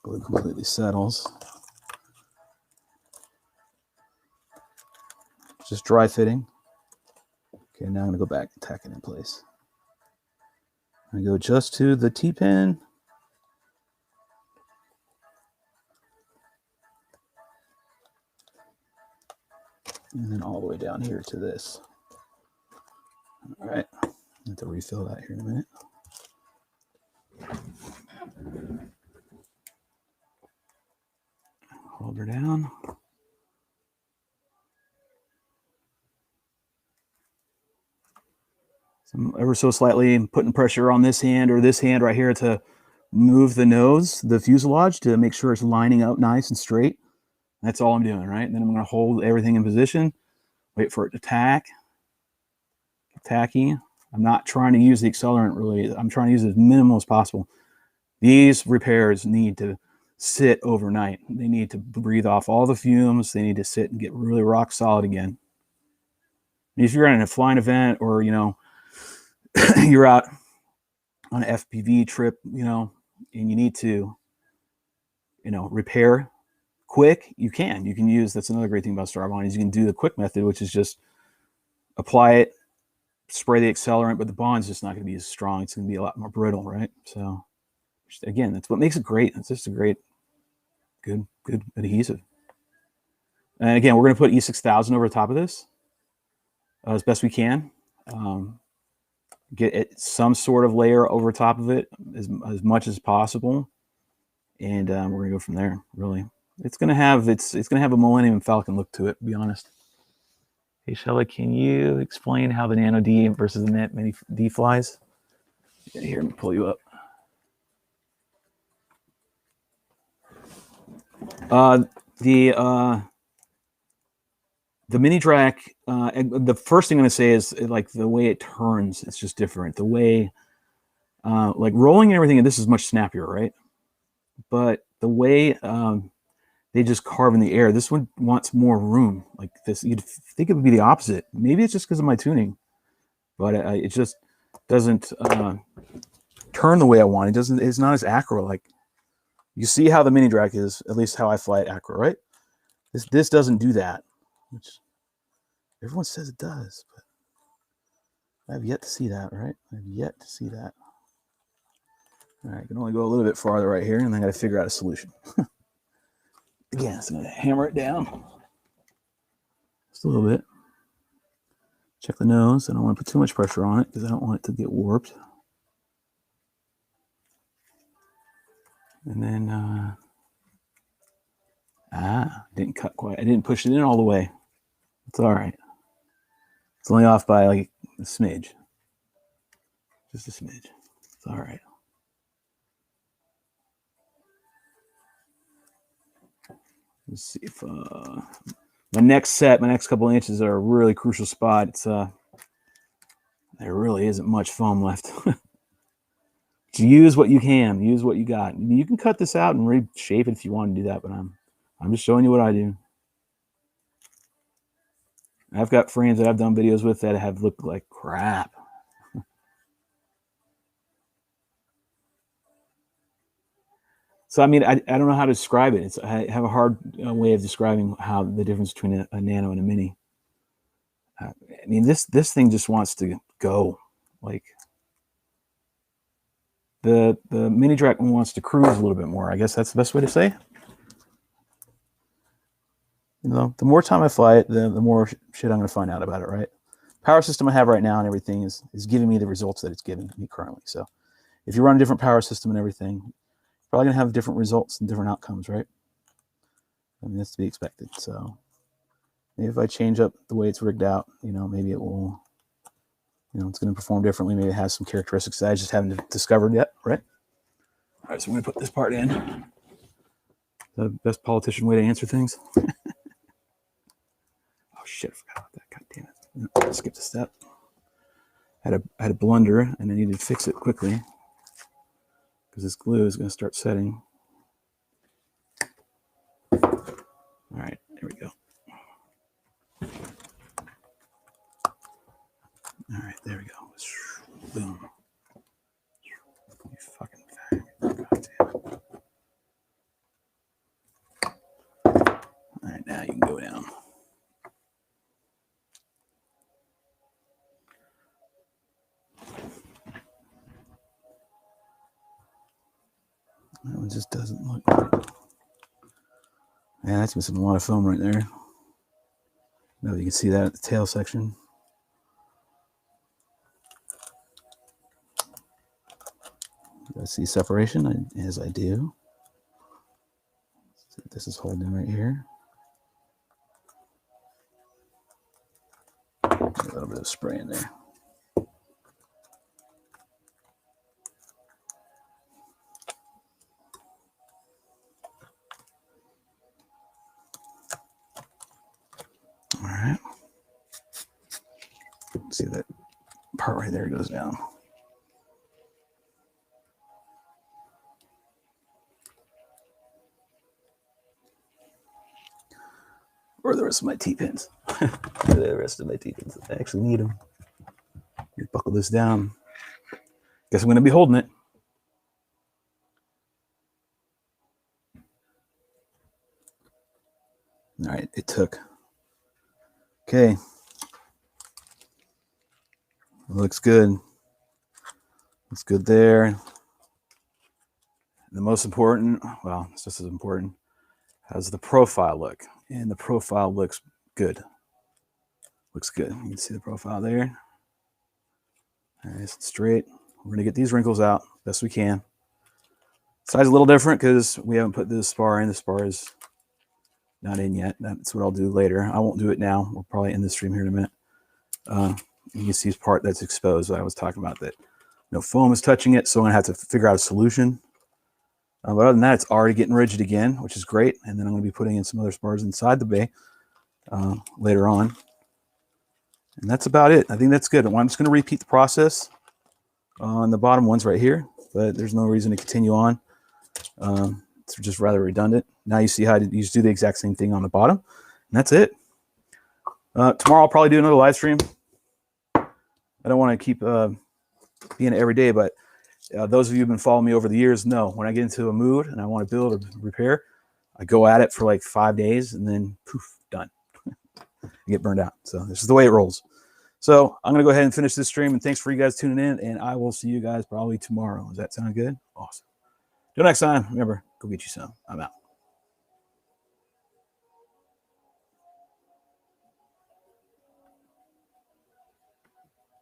glue completely settles. Just dry fitting. Okay, now I'm going to go back and tack it in place. I go just to the T-pin. And then all the way down here to this. All right, I have to refill that here in a minute. Hold her down. So I'm ever so slightly putting pressure on this hand or this hand right here to move the nose, the fuselage, to make sure it's lining up nice and straight. That's all I'm doing, right? And then I'm going to hold everything in position, wait for it to tack. Tacky. I'm not trying to use the accelerant really. I'm trying to use it as minimal as possible. These repairs need to sit overnight. They need to breathe off all the fumes. They need to sit and get really rock solid again. And if you're in a flying event or, you know, you're out on an FPV trip, you know, and you need to, you know, repair quick, you can use, that's another great thing about Starbond is you can do the quick method, which is just apply it, spray the accelerant, but the bond's just not going to be as strong. It's going to be a lot more brittle, right? So again, that's what makes it great. It's just a great, good adhesive. And again, we're going to put E6000 over the top of this as best we can. Get it, some sort of layer over top of it as much as possible, and we're going to go from there. Really, it's going to have a Millennium Falcon look to it. To be honest. Hey, Shella, can you explain how the Nano D versus the Mini D flies? Yeah, here, let me pull you up. The Mini Drak, the first thing I'm going to say is like the way it turns, it's just different. The way, like rolling and everything, and this is much snappier, right? But the way they just carve in the air, this one wants more room. Like this, you'd think it would be the opposite. Maybe it's just because of my tuning, but it just doesn't turn the way I want. It doesn't. It's not as acro. Like you see how the Mini Drak is, at least how I fly it acro, right? This doesn't do that, which everyone says it does, but I've yet to see that, right? I've yet to see that. All right, I can only go a little bit farther right here, and then I got to figure out a solution. Again, so I'm going to hammer it down just a little bit. Check the nose. I don't want to put too much pressure on it because I don't want it to get warped. And then, didn't cut quite. I didn't push it in all the way. It's all right. It's only off by like a smidge. Just a smidge. It's all right. Let's see if my next couple of inches are a really crucial spot. It's there really isn't much foam left. Use what you can. Use what you got. You can cut this out and reshape it if you want to do that, but I'm just showing you what I do. I've got friends that I've done videos with that have looked like crap. So, I mean, I don't know how to describe it. I have a hard way of describing how the difference between a Nano and a Mini. I mean, this thing just wants to go. Like, the Mini Drak wants to cruise a little bit more. I guess that's the best way to say. You know, the more time I fly it, the more shit I'm going to find out about it, right? Power system I have right now and everything is giving me the results that it's giving me currently. So if you run a different power system and everything, probably going to have different results and different outcomes, right? I mean, that's to be expected. So Maybe if I change up the way it's rigged out, you know, maybe it will, you know, it's going to perform differently. Maybe it has some characteristics that I just haven't discovered yet, right? All right, so I'm going to put this part in. The best politician way to answer things. Oh shit, I forgot about that. God damn it. I skipped a step. I had a blunder and I needed to fix it quickly because this glue is going to start setting. All right, there we go. All right, there we go. Boom. You fucking fag. God damn it. All right, now you can go down. That one just doesn't look right. Yeah, that's missing a lot of foam right there. No, you can see that at the tail section. Do I see separation? As I do. So this is holding right here. A little bit of spray in there. All right. See that part right there goes down. Or the rest of my T-pins. The rest of my T-pins. I actually need them. Buckle this down. Guess I'm going to be holding it. All right, it took. Okay. Looks good. Looks good there. The most important, well, it's just as important, how's the profile look? And the profile looks good. Looks good. You can see the profile there. Nice and straight. We're going to get these wrinkles out best we can. Size a little different because we haven't put this spar in. The spar is not in yet. That's what I'll do later. I won't do it now. We'll probably end the stream here in a minute. You can see this part that's exposed. I was talking about that. No foam is touching it, so I'm going to have to figure out a solution. But other than that, it's already getting rigid again, which is great. And then I'm going to be putting in some other spars inside the bay later on. And that's about it. I think that's good. I'm just going to repeat the process on the bottom ones right here, but there's no reason to continue on. It's just rather redundant. Now you see how you just do the exact same thing on the bottom, and that's it. Tomorrow I'll probably do another live stream. I don't want to keep being every day, but those of you who've been following me over the years know when I get into a mood and I want to build or repair, I go at it for like 5 days and then poof, done. I get burned out. So this is the way it rolls. So I'm going to go ahead and finish this stream, and thanks for you guys tuning in, and I will see you guys probably tomorrow. Does that sound good? Awesome. Till next time, remember, go get you some. I'm out.